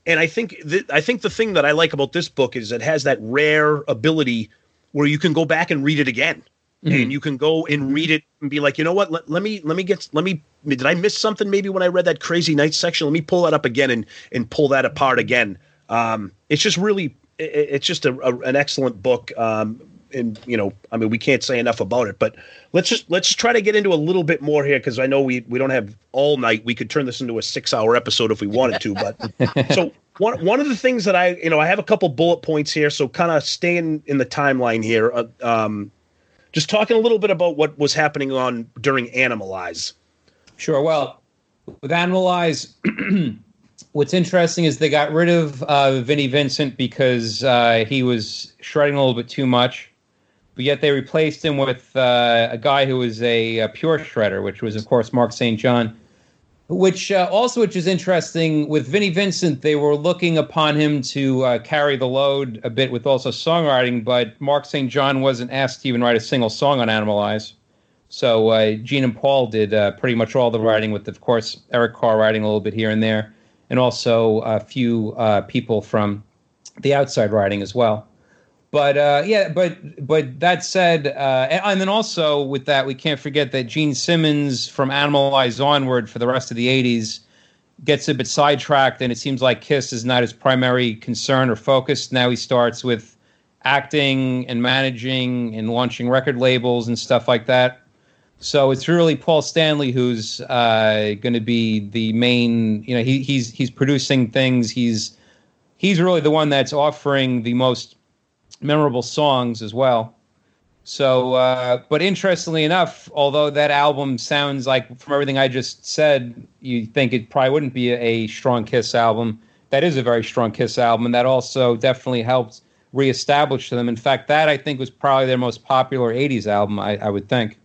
Speaker 3: and I think the thing that I like about this book is it has that rare ability where you can go back and read it again. And you can go and read it and be like, you know what? Did I miss something maybe when I read that Crazy Night section? Let me pull that up again and pull that apart again. It's just really, it's just an excellent book. We can't say enough about it, but let's try to get into a little bit more here, because I know we don't have all night. We could turn this into a 6-hour episode if we wanted to, but so one of the things that I have a couple bullet points here. So kind of staying in the timeline here. Just talking a little bit about what was happening during Animalize.
Speaker 5: Sure. Well, with Animalize, what's interesting is they got rid of Vinnie Vincent because he was shredding a little bit too much, but yet they replaced him with a guy who was a pure shredder, which was, of course, Mark St. John. Which is interesting. With Vinnie Vincent, they were looking upon him to carry the load a bit with also songwriting, but Mark St. John wasn't asked to even write a single song on Animalize. So Gene and Paul did pretty much all the writing, with, of course, Eric Carr writing a little bit here and there, and also a few people from the outside writing as well. But but that said, and then also with that, we can't forget that Gene Simmons from Animalize onward for the rest of the 80s gets a bit sidetracked, and it seems like Kiss is not his primary concern or focus. Now he starts with acting and managing and launching record labels and stuff like that. So it's really Paul Stanley who's going to be the main. He's producing things. He's really the one that's offering the most memorable songs as well. So, but interestingly enough, although that album sounds like, from everything I just said, you think it probably wouldn't be a strong Kiss album. That is a very strong Kiss album, and that also definitely helped reestablish them. In fact, that I think was probably their most popular 80s album, I would think.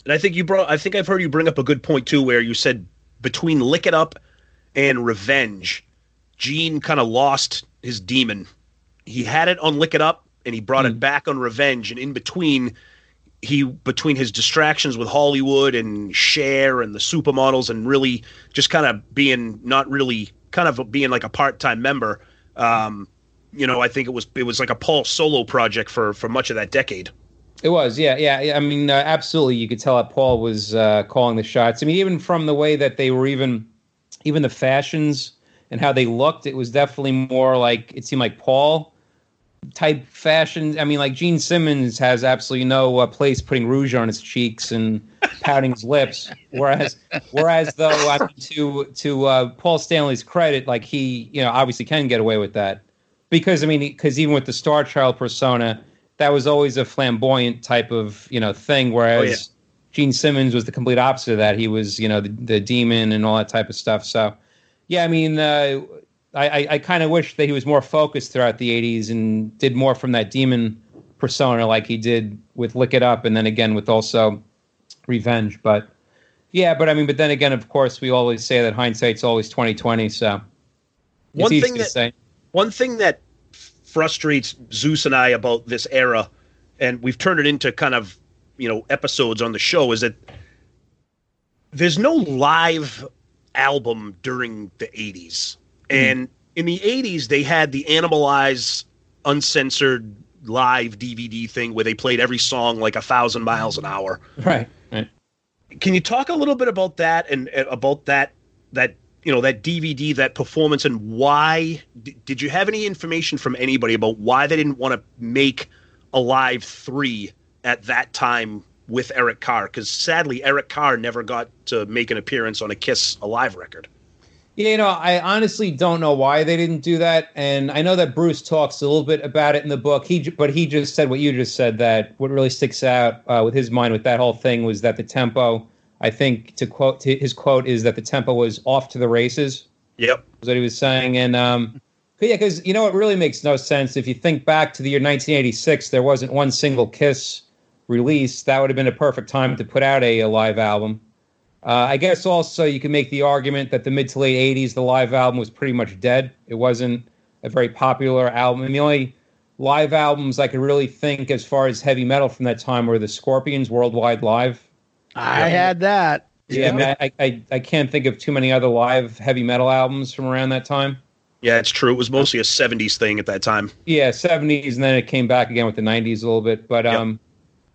Speaker 3: And I think I've heard you bring up a good point too, where you said between Lick It Up and Revenge, Gene kind of lost his demon. He had it on Lick It Up, and he brought it back on Revenge. And in between his distractions with Hollywood and Cher and the supermodels, and really just kind of being being like a part-time member, I think it was like a Paul solo project for much of that decade.
Speaker 5: It was, yeah. I mean, absolutely, you could tell that Paul was calling the shots. I mean, even from the way that they were, even the fashions and how they looked, it was definitely more like, it seemed like Paul type fashion. I mean, like Gene Simmons has absolutely no place putting rouge on his cheeks and pouting his lips. Whereas though, I mean, to Paul Stanley's credit, like he, obviously can get away with that because even with the Star Child persona, that was always a flamboyant type of thing. Whereas Gene Simmons was the complete opposite of that. He was the demon and all that type of stuff. So yeah, I mean. I kind of wish that he was more focused throughout the 80s and did more from that demon persona like he did with Lick It Up and then again with also Revenge. But then again, of course, we always say that hindsight's always 20/20. So
Speaker 3: one thing that frustrates Zeus and I about this era, and we've turned it into kind of episodes on the show, is that there's no live album during the 80s. And in the 80s, they had the Animalize uncensored live DVD thing where they played every song like 1,000 miles an hour.
Speaker 5: Right.
Speaker 3: Can you talk a little bit about that and about that DVD, that performance, and why? Did you have any information from anybody about why they didn't want to make a Live 3 at that time with Eric Carr? Because sadly, Eric Carr never got to make an appearance on a Kiss Alive record.
Speaker 5: Yeah, I honestly don't know why they didn't do that, and I know that Bruce talks a little bit about it in the book. But he just said what you just said, that what really sticks out with his mind with that whole thing was that the tempo, I think his quote is that the tempo was off to the races.
Speaker 3: Yep.
Speaker 5: Was what he was saying, and because it really makes no sense. If you think back to the year 1986, there wasn't one single Kiss release. That would have been a perfect time to put out a live album. I guess also you can make the argument that the mid to late 80s, the live album was pretty much dead. It wasn't a very popular album. And the only live albums I could really think as far as heavy metal from that time were the Scorpions Worldwide Live.
Speaker 2: I had that.
Speaker 5: Yeah, I mean, I can't think of too many other live heavy metal albums from around that time.
Speaker 3: Yeah, it's true. It was mostly a 70s thing at that time.
Speaker 5: Yeah, 70s, and then it came back again with the 90s a little bit. But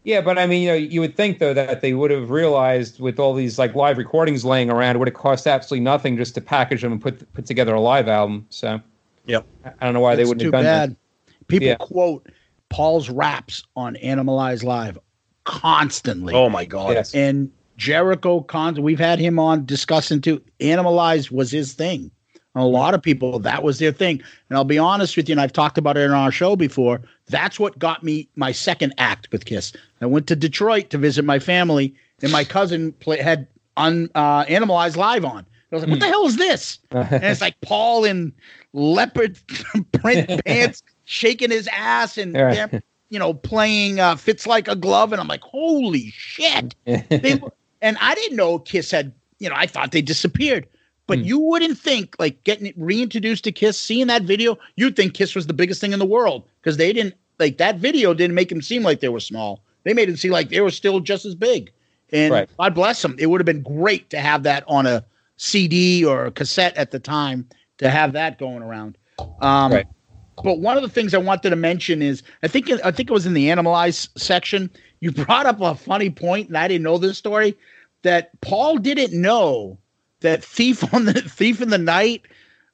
Speaker 5: yeah, but I mean, you would think though that they would have realized with all these like live recordings laying around, it would have cost absolutely nothing just to package them and put together a live album. So,
Speaker 3: yeah,
Speaker 5: I don't know why they wouldn't have done that.
Speaker 2: People quote Paul's raps on Animalize Live constantly.
Speaker 3: Oh my God!
Speaker 2: Yes. And Jericho we've had him on discussing too. Animalize was his thing. And a lot of people, that was their thing. And I'll be honest with you, and I've talked about it on our show before, that's what got me my second act with Kiss. I went to Detroit to visit my family, and my cousin had Animalize Live on. I was like, what the hell is this? And it's like Paul in leopard print pants shaking his ass and playing Fits Like a Glove. And I'm like, holy shit. And I didn't know Kiss had, I thought they disappeared. But you wouldn't think, like, getting reintroduced to Kiss, seeing that video, you'd think Kiss was the biggest thing in the world. Because they didn't, like, that video didn't make them seem like they were small. They made it seem like they were still just as big. And God bless them. It would have been great to have that on a CD or a cassette at the time, to have that going around. But one of the things I wanted to mention is I think it was in the Animalize section. You brought up a funny point, and I didn't know this story, that Paul didn't know that Thief in the Night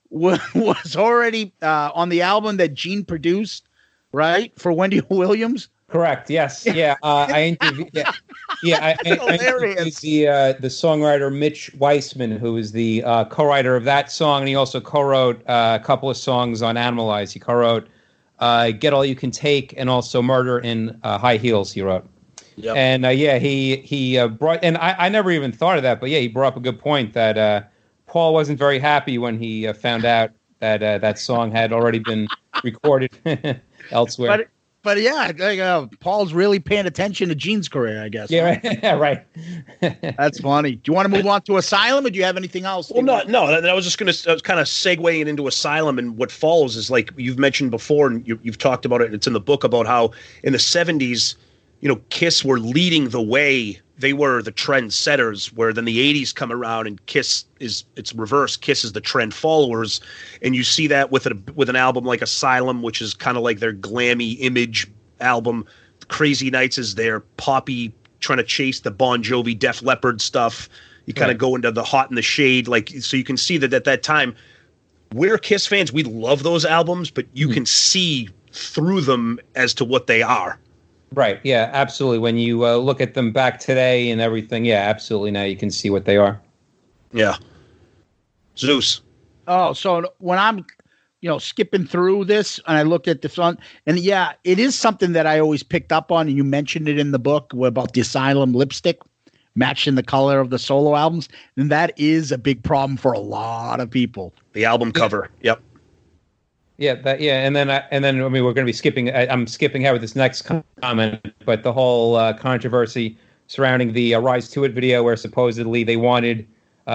Speaker 2: was already on the album that Gene produced, right, for Wendy Williams.
Speaker 5: Correct. Yes. Yeah. I interviewed. I interviewed the songwriter Mitch Weissman, who is the co-writer of that song, and he also co-wrote a couple of songs on Animalize. He co-wrote "Get All You Can Take" and also "Murder in High Heels." He wrote. Yep. And he brought, and I never even thought of that, but yeah, he brought up a good point that Paul wasn't very happy when he found out that that song had already been recorded elsewhere.
Speaker 2: But yeah, Paul's really paying attention to Gene's career, I guess.
Speaker 5: Yeah, right.
Speaker 2: That's funny. Do you want to move on to Asylum, or do you have anything else?
Speaker 3: Well, no. I was just going to kind of segue into Asylum, and what follows is like you've mentioned before, and you've talked about it. It's in the book about how in the 70s, Kiss were leading the way. They were the trend setters, where then the 80s come around and it's reverse. Kiss is the trend followers. And you see that with an album like Asylum, which is kind of like their glammy image album. Crazy Nights is their poppy, trying to chase the Bon Jovi, Def Leppard stuff. You kind of go into the hot and the shade. So you can see that at that time, we're Kiss fans. We love those albums, but you can see through them as to what they are.
Speaker 5: Right. Yeah, absolutely. When you look at them back today and everything, yeah, absolutely. Now you can see what they are.
Speaker 3: Yeah. Zeus.
Speaker 2: Oh, so when I'm, skipping through this and I looked at the front, and yeah, it is something that I always picked up on. And you mentioned it in the book about the Asylum lipstick matching the color of the solo albums. And that is a big problem for a lot of people.
Speaker 3: The album cover. Yep.
Speaker 5: Yeah, and then we're going to be skipping. I'm skipping ahead with this next comment, but the whole controversy surrounding the Rise to It video, where supposedly they wanted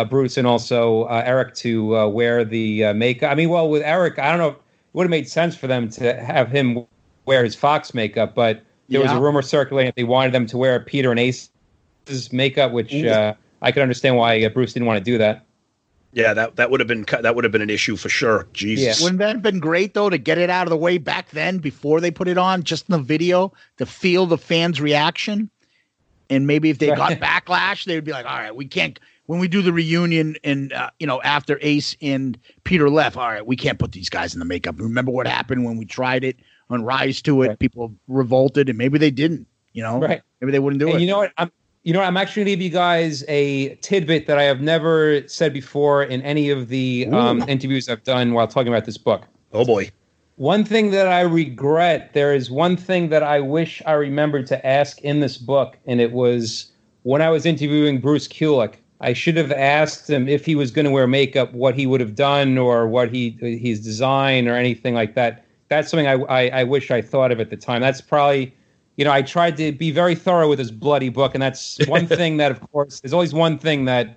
Speaker 5: Bruce and also Eric to wear the makeup. I mean, well, with Eric, I don't know, it would have made sense for them to have him wear his Fox makeup, but there was a rumor circulating that they wanted them to wear Peter and Ace's makeup, which I could understand why Bruce didn't want to do that.
Speaker 3: Yeah, that would have been an issue for sure. Jesus.
Speaker 2: Yeah. Wouldn't that have been great though to get it out of the way back then before they put it on, just in the video, to feel the fans' reaction? And maybe if they got backlash, they would be like, all right, we can't, when we do the reunion and after Ace and Peter left, all right, we can't put these guys in the makeup. Remember what happened when we tried it on Rise to It? Right. People revolted, and maybe they didn't,
Speaker 5: Right.
Speaker 2: Maybe they wouldn't do it.
Speaker 5: You know what? I'm actually going to give you guys a tidbit that I have never said before in any of the interviews I've done while talking about this book.
Speaker 3: Oh, boy.
Speaker 5: One thing that I regret, there is one thing that I wish I remembered to ask in this book, and it was when I was interviewing Bruce Kulick. I should have asked him if he was going to wear makeup, what he would have done or what his design or anything like that. That's something I wish I thought of at the time. That's probably... I tried to be very thorough with this bloody book, and that's one thing that, of course, there's always one thing that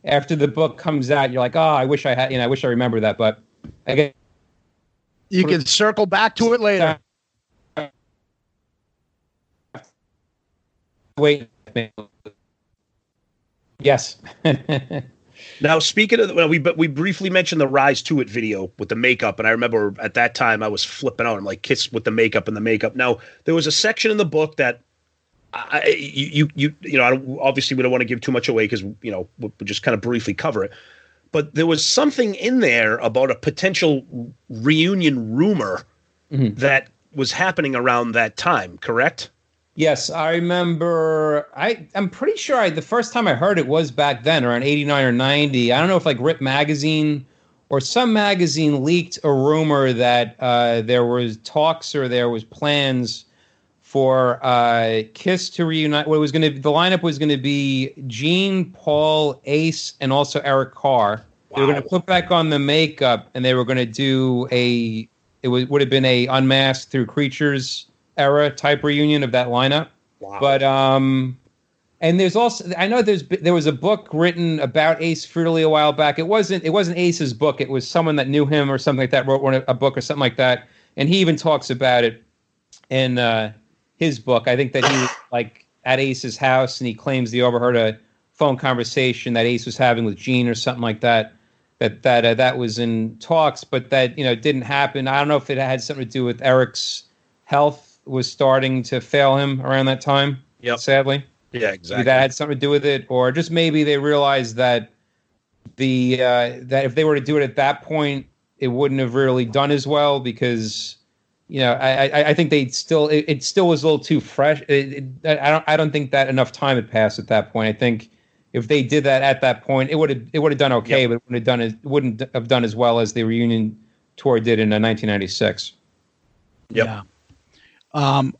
Speaker 5: after the book comes out, you're like, I wish I had, I wish I remembered that, but I guess
Speaker 2: you can circle back to it later.
Speaker 5: Wait. Yes.
Speaker 3: Now, speaking of, we briefly mentioned the Rise to It video with the makeup, and I remember at that time I was flipping out. I'm like, Kiss with the makeup and the makeup. Now, there was a section in the book that obviously we don't want to give too much away because we'll just kind of briefly cover it. But there was something in there about a potential reunion rumor that was happening around that time. Correct?
Speaker 5: Yes, I remember. I'm pretty sure the first time I heard it was back then, around 89 or 90. I don't know if like Rip Magazine or some magazine leaked a rumor that there was talks or there was plans for Kiss to reunite. What it was going to, the lineup was going to be Gene, Paul, Ace, and also Eric Carr. Wow. They were going to put back on the makeup, and they were going to do would have been a Unmasked Through Creatures era type reunion of that lineup. Wow. But and there's also, I know there was a book written about Ace Frehley a while back. It wasn't Ace's book. It was someone that knew him or something like that wrote a book or something like that, and he even talks about it in his book. I think that he was like at Ace's house, and he claims he overheard a phone conversation that Ace was having with Gene or something like that that was in talks, but that didn't happen. I don't know if it had something to do with Eric's health was starting to fail him around that time.
Speaker 3: Yep.
Speaker 5: Sadly.
Speaker 3: Yeah, exactly.
Speaker 5: Maybe that had something to do with it, or just maybe they realized that that if they were to do it at that point, it wouldn't have really done as well because I think it still was a little too fresh. I don't think that enough time had passed at that point. I think if they did that at that point, it would have done okay, yep. But it wouldn't have done as well as the reunion tour did in 1996.
Speaker 3: Yep.
Speaker 2: Yeah.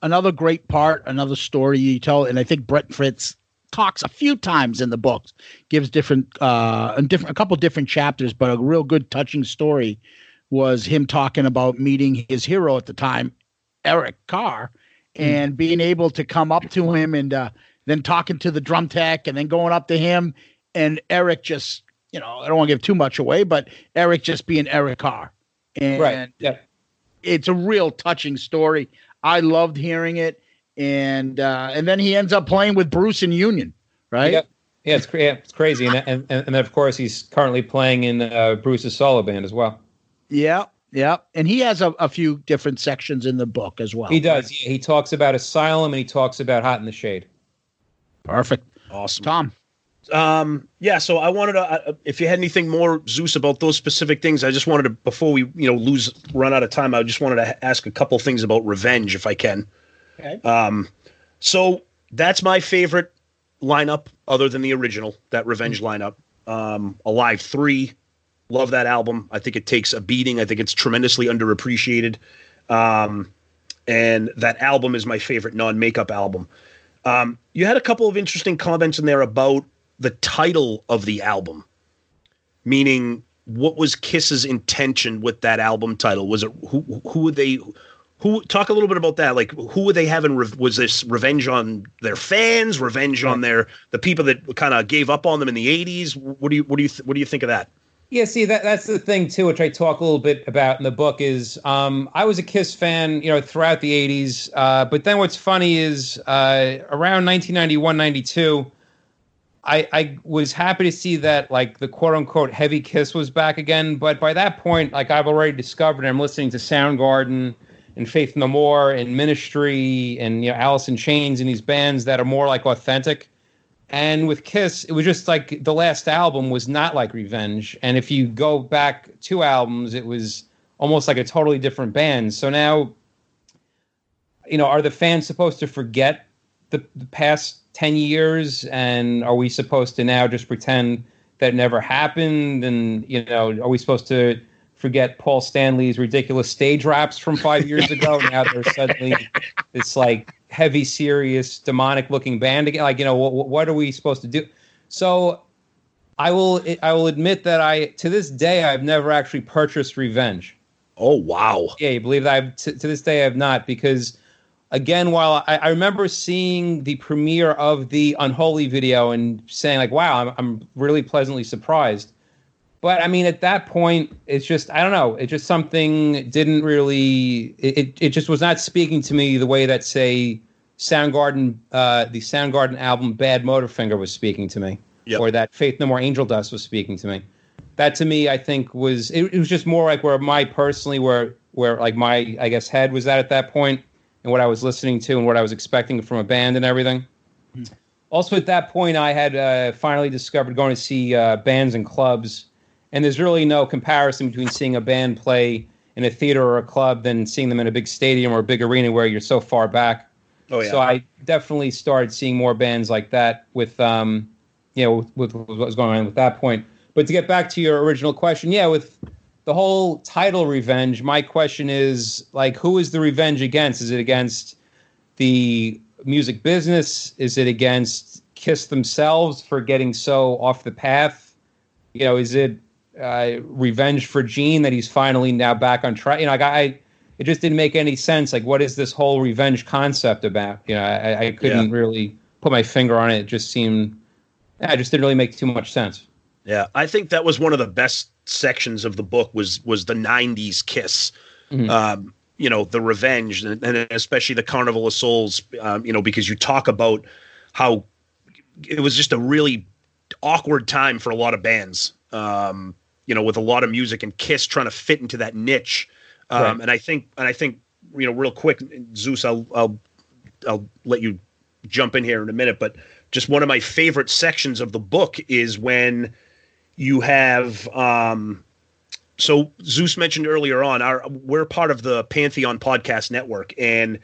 Speaker 2: Another great part, another story you tell, and I think Brett Fritz talks a few times in the books, gives a couple different chapters, but a real good touching story was him talking about meeting his hero at the time, Eric Carr, and being able to come up to him and then talking to the drum tech and then going up to him, and Eric just, I don't want to give too much away, but Eric just being Eric Carr. And
Speaker 5: right. Yeah.
Speaker 2: It's a real touching story. I loved hearing it. And then he ends up playing with Bruce in Union, right?
Speaker 5: Yeah, it's crazy. And of course, he's currently playing in Bruce's solo band as well.
Speaker 2: Yeah. And he has a few different sections in the book as well.
Speaker 5: He does. Right? Yeah, he talks about Asylum and he talks about Hot in the Shade.
Speaker 2: Perfect.
Speaker 3: Awesome.
Speaker 2: Tom.
Speaker 3: So I wanted to, if you had anything more, Zeus, about those specific things, I just wanted to, before we, run out of time, I just wanted to ask a couple things about Revenge, if I can.
Speaker 2: Okay.
Speaker 3: So that's my favorite lineup other than the original, that Revenge lineup. Alive 3, love that album. I think it takes a beating. I think it's tremendously underappreciated. And that album is my favorite non-makeup album. You had a couple of interesting comments in there about the title of the album, meaning what was Kiss's intention with that album title? Was it who talk a little bit about that? Like, who were they having? Was this revenge on their fans? Revenge on the people that kind of gave up on them in the 80s? What do you think of that?
Speaker 5: Yeah, see, that's the thing too, which I talk a little bit about in the book. Is I was a Kiss fan, throughout the 80s. But then what's funny is around 1991, 92, I was happy to see that like the quote unquote heavy Kiss was back again. But by that point, like I've already discovered, I'm listening to Soundgarden and Faith No More and Ministry and Alice in Chains and these bands that are more like authentic. And with Kiss, it was just like the last album was not like Revenge. And if you go back 2 albums, it was almost like a totally different band. So now, are the fans supposed to forget the past 10 years? And are we supposed to now just pretend that never happened? And, are we supposed to forget Paul Stanley's ridiculous stage raps from 5 years ago? Now they're suddenly this like heavy, serious, demonic looking band again. Like, what are we supposed to do? So I will admit that to this day, I've never actually purchased Revenge.
Speaker 3: Oh, wow.
Speaker 5: Yeah. You believe that? To this day, I have not, because again, while I remember seeing the premiere of the Unholy video and saying like, wow, I'm really pleasantly surprised. But I mean, at that point, it's just, I don't know. It just something didn't really, it just was not speaking to me the way that, say, Soundgarden, the Soundgarden album Bad Motorfinger was speaking to me. Yep. Or that Faith No More Angel Dust was speaking to me. That to me, I think was, it was just more like where like my, I guess, head was at that point and what I was listening to and what I was expecting from a band and everything. Mm. Also at that point, I had finally discovered going to see bands in clubs. And there's really no comparison between seeing a band play in a theater or a club than seeing them in a big stadium or a big arena where you're so far back.
Speaker 3: Oh, yeah.
Speaker 5: So I definitely started seeing more bands like that with what was going on at that point. But to get back to your original question, with the whole title Revenge, my question is, like, who is the revenge against? Is it against the music business? Is it against Kiss themselves for getting so off the path? Is it revenge for Gene that he's finally now back on track? It just didn't make any sense. Like, what is this whole revenge concept about? I couldn't really put my finger on it. It just seemed, it just didn't really make too much sense.
Speaker 3: Yeah, I think that was one of the best sections of the book was the 90s Kiss. Mm-hmm. The revenge and especially the Carnival of Souls, because you talk about how it was just a really awkward time for a lot of bands. with a lot of music, and Kiss trying to fit into that niche.
Speaker 5: Right.
Speaker 3: And I think, real quick, Zeus, I'll let you jump in here in a minute, but just one of my favorite sections of the book is when you have, so Zeus mentioned earlier on, we're part of the Pantheon Podcast Network, and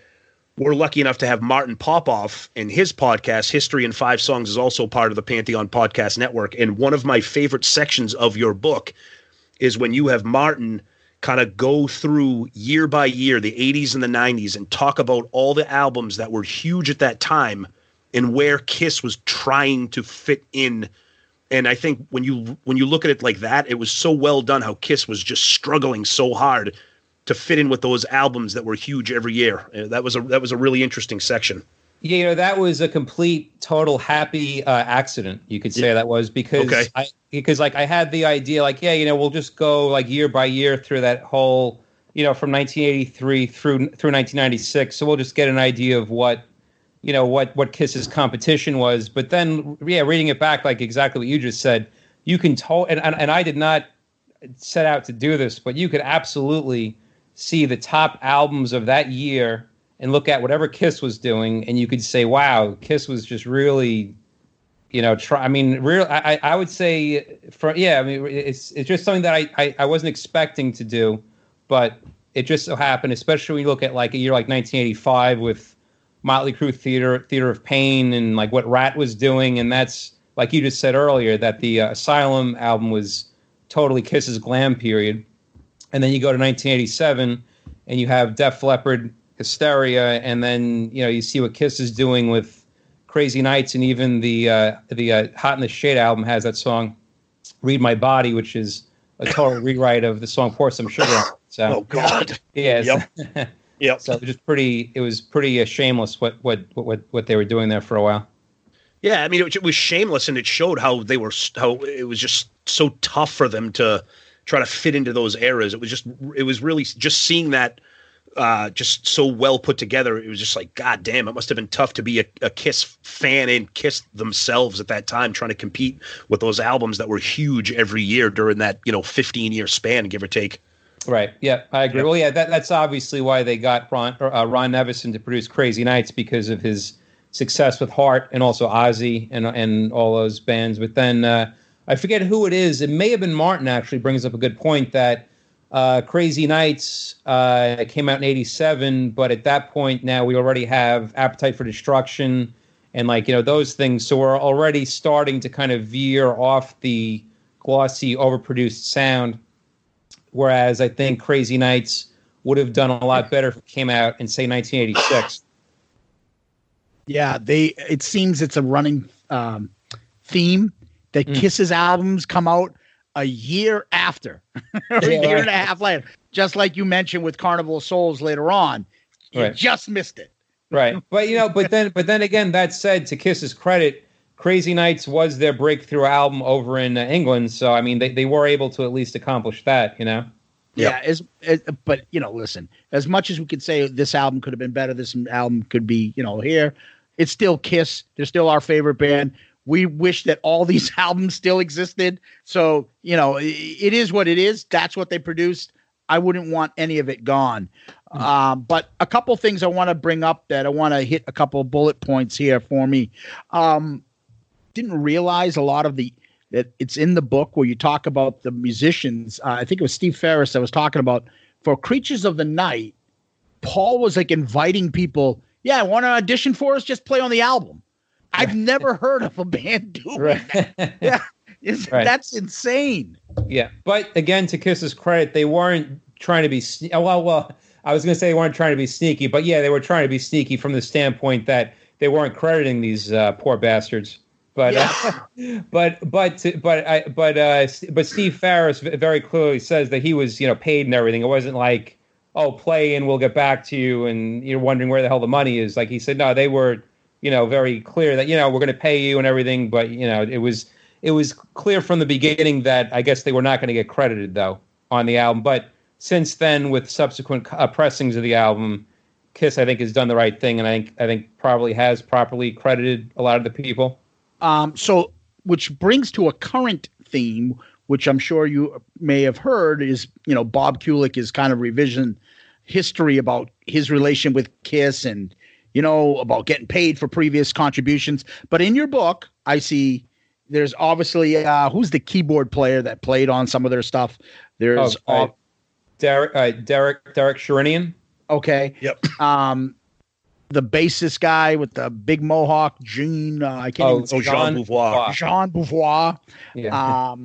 Speaker 3: we're lucky enough to have Martin Popoff, and his podcast, History in 5 Songs, is also part of the Pantheon Podcast Network. And one of my favorite sections of your book is when you have Martin kind of go through year by year, the 80s and the 90s, and talk about all the albums that were huge at that time and where Kiss was trying to fit in. And I think when you look at it like that, it was so well done how Kiss was just struggling so hard to fit in with those albums that were huge every year. That was a really interesting section.
Speaker 5: Yeah, that was a complete, total happy accident. You could say that was because I had the idea, like, we'll just go like year by year through that whole, from 1983 through 1996. So we'll just get an idea of what Kiss's competition was. But then, reading it back, like exactly what you just said, you can and I did not set out to do this, but you could absolutely see the top albums of that year and look at whatever Kiss was doing, and you could say, wow, Kiss was just really, I would say, it's just something that I wasn't expecting to do, but it just so happened, especially when you look at like a year like 1985 with Motley Crue Theater of Pain, and like what Rat was doing, and that's, like you just said earlier, that the Asylum album was totally Kiss's glam period. And then you go to 1987, and you have Def Leppard, Hysteria, and then you see what Kiss is doing with Crazy Nights, and even the Hot in the Shade album has that song "Read My Body," which is a total rewrite of the song "Pour Some Sugar On It." So,
Speaker 3: oh God,
Speaker 5: yeah,
Speaker 3: yep.
Speaker 5: So it was pretty shameless what they were doing there for a while.
Speaker 3: Yeah, I mean, it was shameless, and it showed how it was just so tough for them to try to fit into those eras. It was really just seeing that just so well put together. It was just like, God damn, it must have been tough to be a Kiss fan and Kiss themselves at that time, trying to compete with those albums that were huge every year during that 15-year span, give or take.
Speaker 5: Right. Yeah, I agree. Well, yeah, that's obviously why they got Ron Nevison to produce Crazy Nights, because of his success with Heart and also Ozzy and all those bands. But then I forget who it is. It may have been Martin, actually brings up a good point that Crazy Nights came out in 87, but at that point now we already have Appetite for Destruction and those things. So we're already starting to kind of veer off the glossy, overproduced sound. Whereas I think Crazy Nights would have done a lot better if it came out in, say, 1986.
Speaker 2: Yeah, it seems it's a running theme that Kiss's albums come out a year after, or a year and a half later. Just like you mentioned with Carnival of Souls later on. You just missed it.
Speaker 5: Right. But but then again, that said, to Kiss's credit, Crazy Nights was their breakthrough album over in England. So, I mean, they were able to at least accomplish that,
Speaker 2: Yeah, but, listen, as much as we could say this album could have been better, this album could be, here, it's still Kiss. They're still our favorite band. We wish that all these albums still existed. So, it is what it is. That's what they produced. I wouldn't want any of it gone. But a couple things I want to bring up that I want to hit a couple of bullet points here for me. Didn't realize a lot of that it's in the book where you talk about the musicians. I think it was Steve Ferris that was talking about for Creatures of the Night. Paul was like inviting people. Yeah, want to audition for us? Just play on the album. I've never heard of a band doing that. Yeah, that's insane.
Speaker 5: Yeah, but again, to Kiss's credit, they weren't trying to be. Well, I was going to say they weren't trying to be sneaky, but yeah, they were trying to be sneaky from the standpoint that they weren't crediting these poor bastards. But but Steve Ferris very clearly says that he was paid and everything. It wasn't like, oh, play and we'll get back to you and you're wondering where the hell the money is. Like he said, no, they were very clear that we're going to pay you and everything. But it was clear from the beginning that I guess they were not going to get credited though on the album. But since then, with subsequent pressings of the album, Kiss I think has done the right thing, and I think probably has properly credited a lot of the people.
Speaker 2: So, which brings to a current theme which I'm sure you may have heard, is, Bob Kulick is kind of revision history about his relation with Kiss and, about getting paid for previous contributions. But in your book, I see there's obviously who's the keyboard player that played on some of their stuff. There's
Speaker 5: Derek Sherinian.
Speaker 2: Okay.
Speaker 3: Yep.
Speaker 2: The bassist guy with the big mohawk, Gene. I can't even say
Speaker 3: Jean Beauvoir.
Speaker 2: Jean Beauvoir.
Speaker 5: Yeah.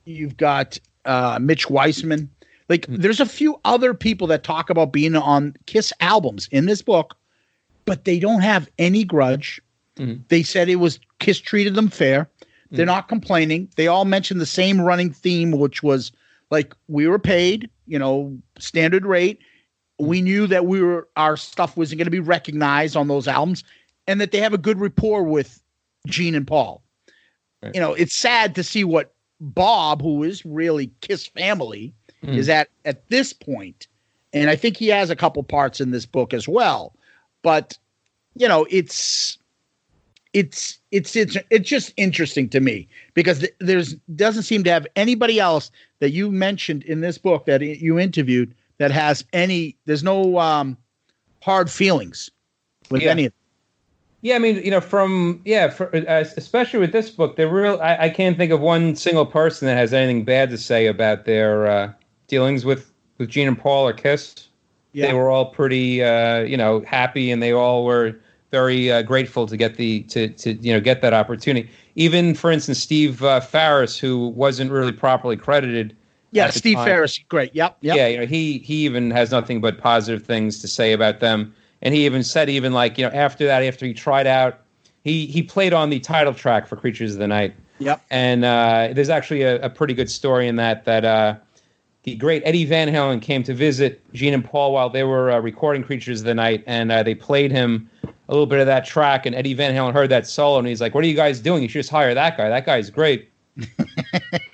Speaker 2: You've got Mitch Weissman. There's a few other people that talk about being on Kiss albums in this book, but they don't have any grudge. Mm-hmm. They said it was Kiss treated them fair. They're not complaining. They all mentioned the same running theme, which was we were paid, standard rate. We knew that our stuff wasn't going to be recognized on those albums, and that they have a good rapport with Gene and Paul. Right. It's sad to see what Bob, who is really Kiss family, is at this point. And I think he has a couple parts in this book as well. But, it's just interesting to me because doesn't seem to have anybody else that you mentioned in this book that you interviewed that has there's no hard feelings with any of them.
Speaker 5: Yeah, I mean, especially with this book, I can't think of one single person that has anything bad to say about their dealings with Gene and Paul or Kiss. Yeah. They were all pretty, happy, and they all were very grateful to get get that opportunity. Even, for instance, Steve Farris, who wasn't really properly credited.
Speaker 2: Yeah, Steve Farris, great. Yep.
Speaker 5: Yeah, he even has nothing but positive things to say about them. And he even said, after he tried out, he played on the title track for Creatures of the Night.
Speaker 2: Yep.
Speaker 5: And there's actually a pretty good story in that the great Eddie Van Halen came to visit Gene and Paul while they were recording Creatures of the Night, and they played him a little bit of that track, and Eddie Van Halen heard that solo, and he's like, "What are you guys doing? You should just hire that guy. That guy's great."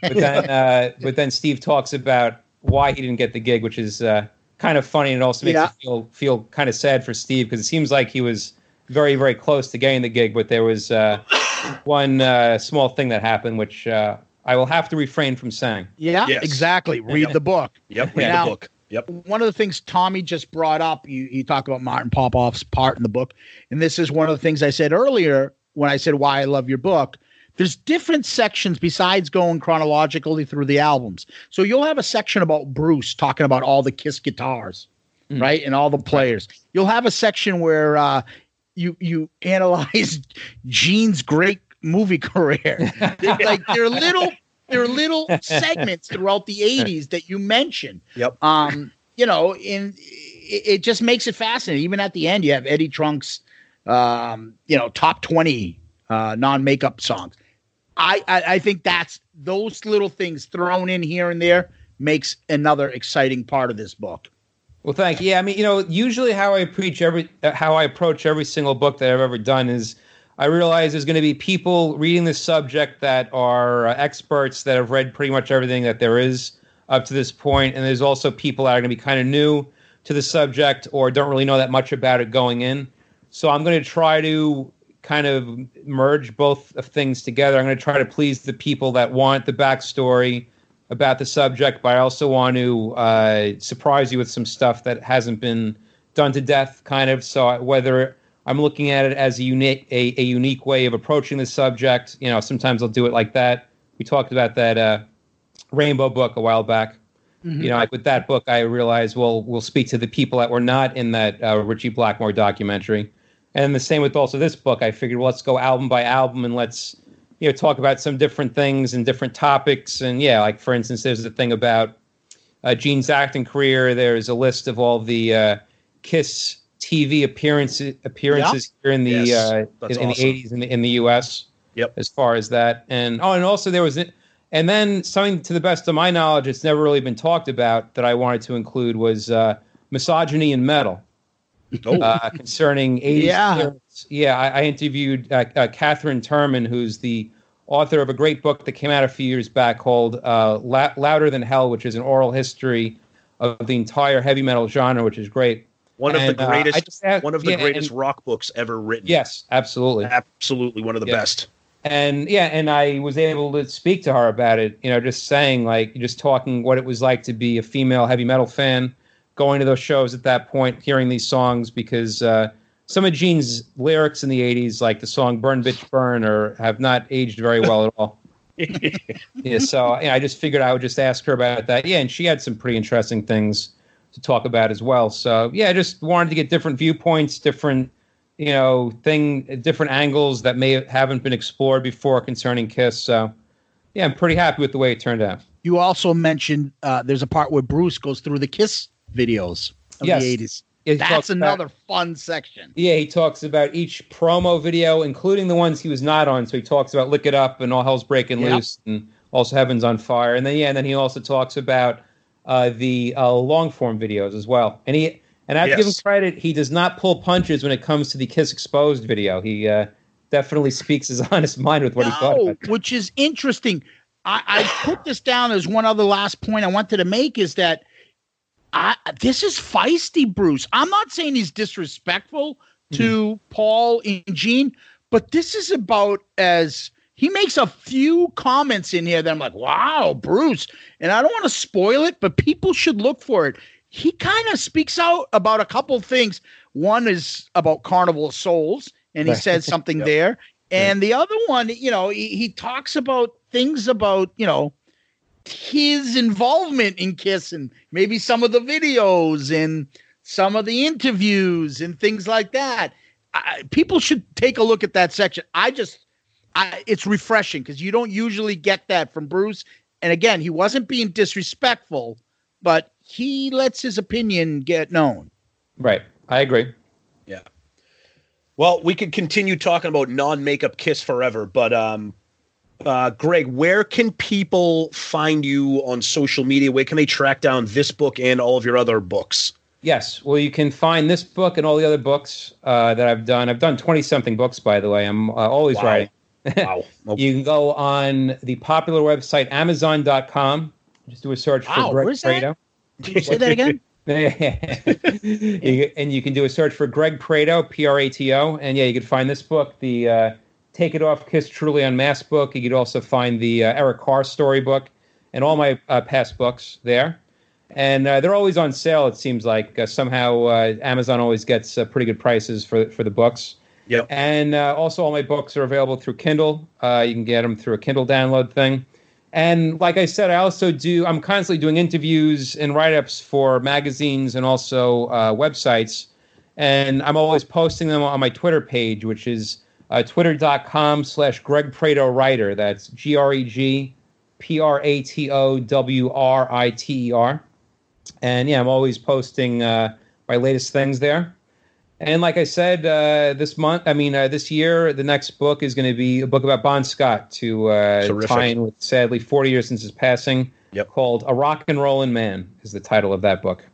Speaker 5: But then Steve talks about why he didn't get the gig, which is kind of funny, and it also makes you feel kind of sad for Steve, because it seems like he was very, very close to getting the gig, but there was one small thing that happened, which I will have to refrain from saying.
Speaker 2: Yeah, yes. Exactly. Read the book.
Speaker 3: Yep, read the book. Yep.
Speaker 2: One of the things Tommy just brought up, you talk about Martin Popoff's part in the book, and this is one of the things I said earlier when I said why I love your book. There's different sections besides going chronologically through the albums. So you'll have a section about Bruce talking about all the Kiss guitars, right, and all the players. You'll have a section where you analyze Gene's great movie career. There are little segments throughout the 80s that you mention.
Speaker 3: Yep.
Speaker 2: And it just makes it fascinating. Even at the end, you have Eddie Trunk's, top 20 non-makeup songs. I think that's those little things thrown in here and there makes another exciting part of this book.
Speaker 5: Well, thank you. Yeah, I mean, usually how I approach every single book that I've ever done is I realize there's going to be people reading this subject that are experts that have read pretty much everything that there is up to this point, and there's also people that are going to be kind of new to the subject or don't really know that much about it going in. So I'm going to try to kind of merge both of things together. I'm going to try to please the people that want the backstory about the subject, but I also want to surprise you with some stuff that hasn't been done to death, kind of. So whether I'm looking at it as a unique way of approaching the subject, sometimes I'll do it like that. We talked about that Rainbow book a while back. Mm-hmm. With that book, I realized, we'll speak to the people that were not in that Richie Blackmore documentary. And the same with also this book. I figured, let's go album by album and let's, talk about some different things and different topics. And for instance, there's a thing about Gene's acting career. There's a list of all the Kiss TV appearances here in the in the 80s in the US.
Speaker 3: Yep.
Speaker 5: As far as that, and also there was and then something, to the best of my knowledge, it's never really been talked about that I wanted to include was misogyny in metal. Concerning 80s. I interviewed Catherine Turman, who's the author of a great book that came out a few years back called Louder Than Hell, which is an oral history of the entire heavy metal genre, which is great.
Speaker 3: One of the greatest rock books ever written.
Speaker 5: Yes, absolutely.
Speaker 3: Absolutely one of the best.
Speaker 5: And yeah, and I was able to speak to her about it, just saying, like, just talking what it was like to be a female heavy metal fan, going to those shows at that point, hearing these songs, because some of Gene's lyrics in the 80s, like the song Burn Bitch Burn, have not aged very well at all. Yeah, so I just figured I would just ask her about that. Yeah, and she had some pretty interesting things to talk about as well. So yeah, I just wanted to get different viewpoints, different different angles that haven't been explored before concerning Kiss. So yeah, I'm pretty happy with the way it turned out.
Speaker 2: You also mentioned there's a part where Bruce goes through the Kiss videos of the 80s. Yeah, that's another fun section.
Speaker 5: Yeah, he talks about each promo video, including the ones he was not on. So he talks about Lick It Up and All Hell's Breaking Loose, and also Heaven's on Fire. And then he also talks about the long form videos as well. And I have to give him credit, he does not pull punches when it comes to the Kiss Exposed video. He definitely speaks his honest mind with what he thought about it.
Speaker 2: Which is interesting. I put this down as one other last point I wanted to make, is that this is feisty, Bruce. I'm not saying he's disrespectful to Paul and Gene, but this is about he makes a few comments in here that I'm like, wow, Bruce. And I don't want to spoil it, but people should look for it. He kind of speaks out about a couple of things. One is about Carnival of Souls, and he says something there. And the other one, he talks about things about, his involvement in Kiss, and maybe some of the videos and some of the interviews and things like that. People should take a look at that section. It's refreshing because you don't usually get that from Bruce. And again, he wasn't being disrespectful, but he lets his opinion get known.
Speaker 5: Right. I agree.
Speaker 3: Yeah. Well, we could continue talking about non-makeup Kiss forever, but Greg, where can people find you on social media? Where can they track down this book and all of your other books?
Speaker 5: Yes. Well, you can find this book and all the other books that I've done. I've done 20-something books, by the way. I'm always writing.
Speaker 3: Wow. Okay.
Speaker 5: You can go on the popular website, Amazon.com. Just do a search for Greg Prato.
Speaker 2: Can you say that again?
Speaker 5: And you can do a search for Greg Prato, Prato. And yeah, you can find this book, the Take It Off Kiss Truly Unmasked book. You could also find the Eric Carr story book and all my past books there. And they're always on sale, it seems like. Somehow Amazon always gets pretty good prices for the books.
Speaker 3: Yep.
Speaker 5: And also all my books are available through Kindle. You can get them through a Kindle download thing. And like I said, I'm constantly doing interviews and write-ups for magazines and also websites. And I'm always posting them on my Twitter page, which is twitter.com/Greg Prato Writer. That's GregPratowriter. And yeah, I'm always posting my latest things there. And like I said, this year, the next book is going to be a book about Bon Scott to tie in with, sadly, 40 years since his passing, called A Rock and Rollin' Man is the title of that book.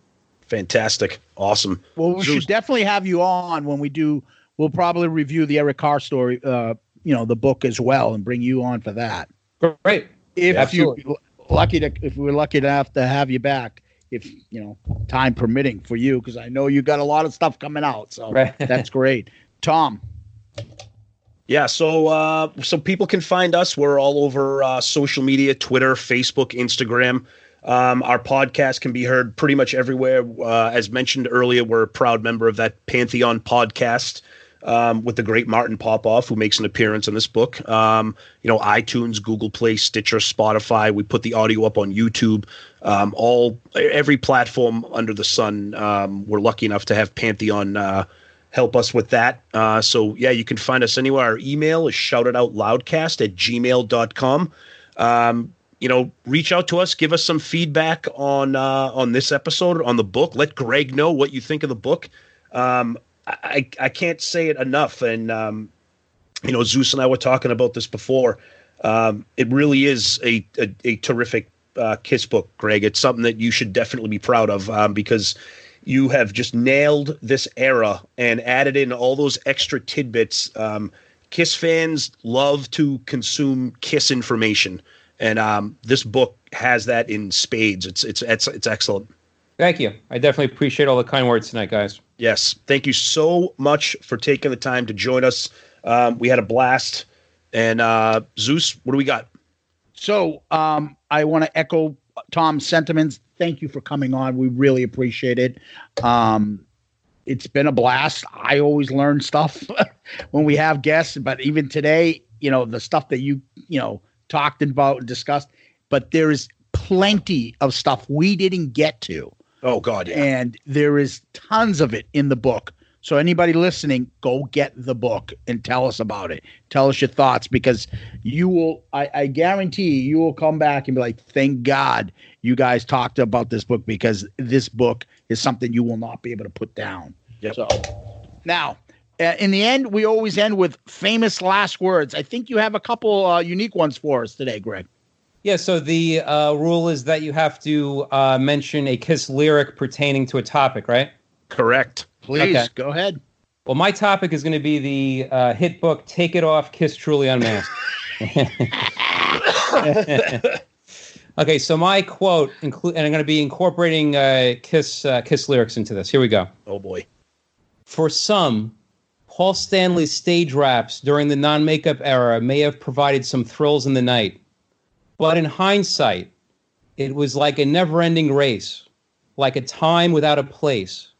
Speaker 3: Fantastic. Awesome.
Speaker 2: Well, we should definitely have you on when we do. We'll probably review the Eric Carr story, the book as well, and bring you on for that.
Speaker 5: Great.
Speaker 2: If we're lucky enough to have you back, if time permitting for you, because I know you got a lot of stuff coming out, so that's great. Tom.
Speaker 3: Yeah, so people can find us. We're all over social media: Twitter, Facebook, Instagram. Our podcast can be heard pretty much everywhere. As mentioned earlier, we're a proud member of that Pantheon podcast with the great Martin Popoff, who makes an appearance in this book. iTunes, Google Play, Stitcher, Spotify. We put the audio up on YouTube. Every platform under the sun. We're lucky enough to have Pantheon help us with that. So yeah, you can find us anywhere. Our email is shoutitoutloudcast@gmail.com. Reach out to us, give us some feedback on this episode, on the book. Let Greg know what you think of the book. I can't say it enough. And, Zeus and I were talking about this before. It really is a terrific Kiss book, Greg. It's something that you should definitely be proud of because you have just nailed this era and added in all those extra tidbits. Kiss fans love to consume Kiss information. And this book has that in spades. It's excellent.
Speaker 5: Thank you. I definitely appreciate all the kind words tonight, guys.
Speaker 3: Yes. Thank you so much for taking the time to join us. We had a blast And Zeus, what do we got?
Speaker 2: So I want to echo Tom's sentiments. Thank you for coming on. We really appreciate it. It's been a blast. I always learn stuff when we have guests, but even today, the stuff that you talked about and discussed, but there is plenty of stuff we didn't get to.
Speaker 3: Oh God, yeah.
Speaker 2: And there is tons of it in the book. So anybody listening, go get the book and tell us about it. Tell us your thoughts, because you will, I guarantee you will come back and be like, thank God you guys talked about this book, because this book is something you will not be able to put down.
Speaker 3: Yep.
Speaker 2: So now, in the end, we always end with famous last words. I think you have a couple unique ones for us today, Greg.
Speaker 5: Yeah, so the rule is that you have to mention a Kiss lyric pertaining to a topic, right?
Speaker 3: Correct.
Speaker 2: Please, Go ahead.
Speaker 5: Well, my topic is going to be the hit book, Take It Off, Kiss Truly Unmasked. Okay, so my quote, and I'm going to be incorporating Kiss lyrics into this. Here we go.
Speaker 3: Oh, boy.
Speaker 5: For some, Paul Stanley's stage raps during the non-makeup era may have provided some thrills in the night. But in hindsight, it was like a never-ending race, like a time without a place,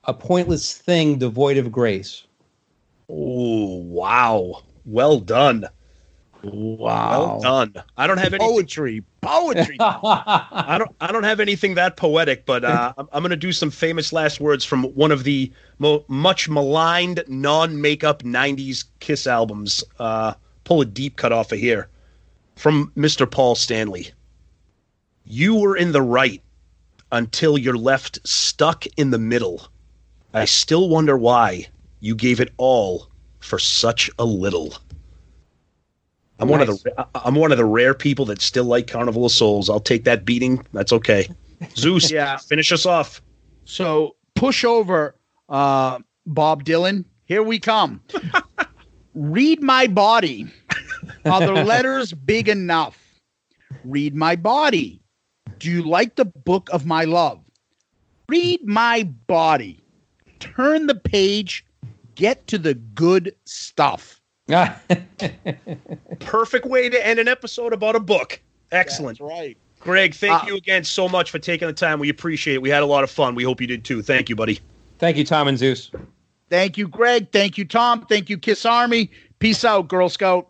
Speaker 5: a pointless thing devoid of grace.
Speaker 3: Oh, wow. Well done.
Speaker 2: Wow.
Speaker 3: Well done. I don't have any
Speaker 2: poetry.
Speaker 3: I don't have anything that poetic, but I'm going to do some famous last words from one of the much maligned non-makeup 90s Kiss albums. Pull a deep cut off of here. From Mr. Paul Stanley. You were in the right until you're left stuck in the middle. I still wonder why you gave it all for such a little. I'm one of the rare people that still like Carnival of Souls. I'll take that beating. That's okay. Zeus, finish us off.
Speaker 2: So push over, Bob Dylan. Here we come. Read my body. Are the letters big enough? Read my body. Do you like the book of my love? Read my body. Turn the page. Get to the good stuff.
Speaker 3: Perfect way to end an episode about a book. Excellent.
Speaker 2: That's right.
Speaker 3: Greg, thank you again so much for taking the time. We appreciate it. We had a lot of fun. We hope you did too. Thank you, buddy.
Speaker 5: Thank you, Tom and Zeus.
Speaker 2: Thank you, Greg. Thank you, Tom. Thank you, Kiss Army. Peace out, Girl Scout.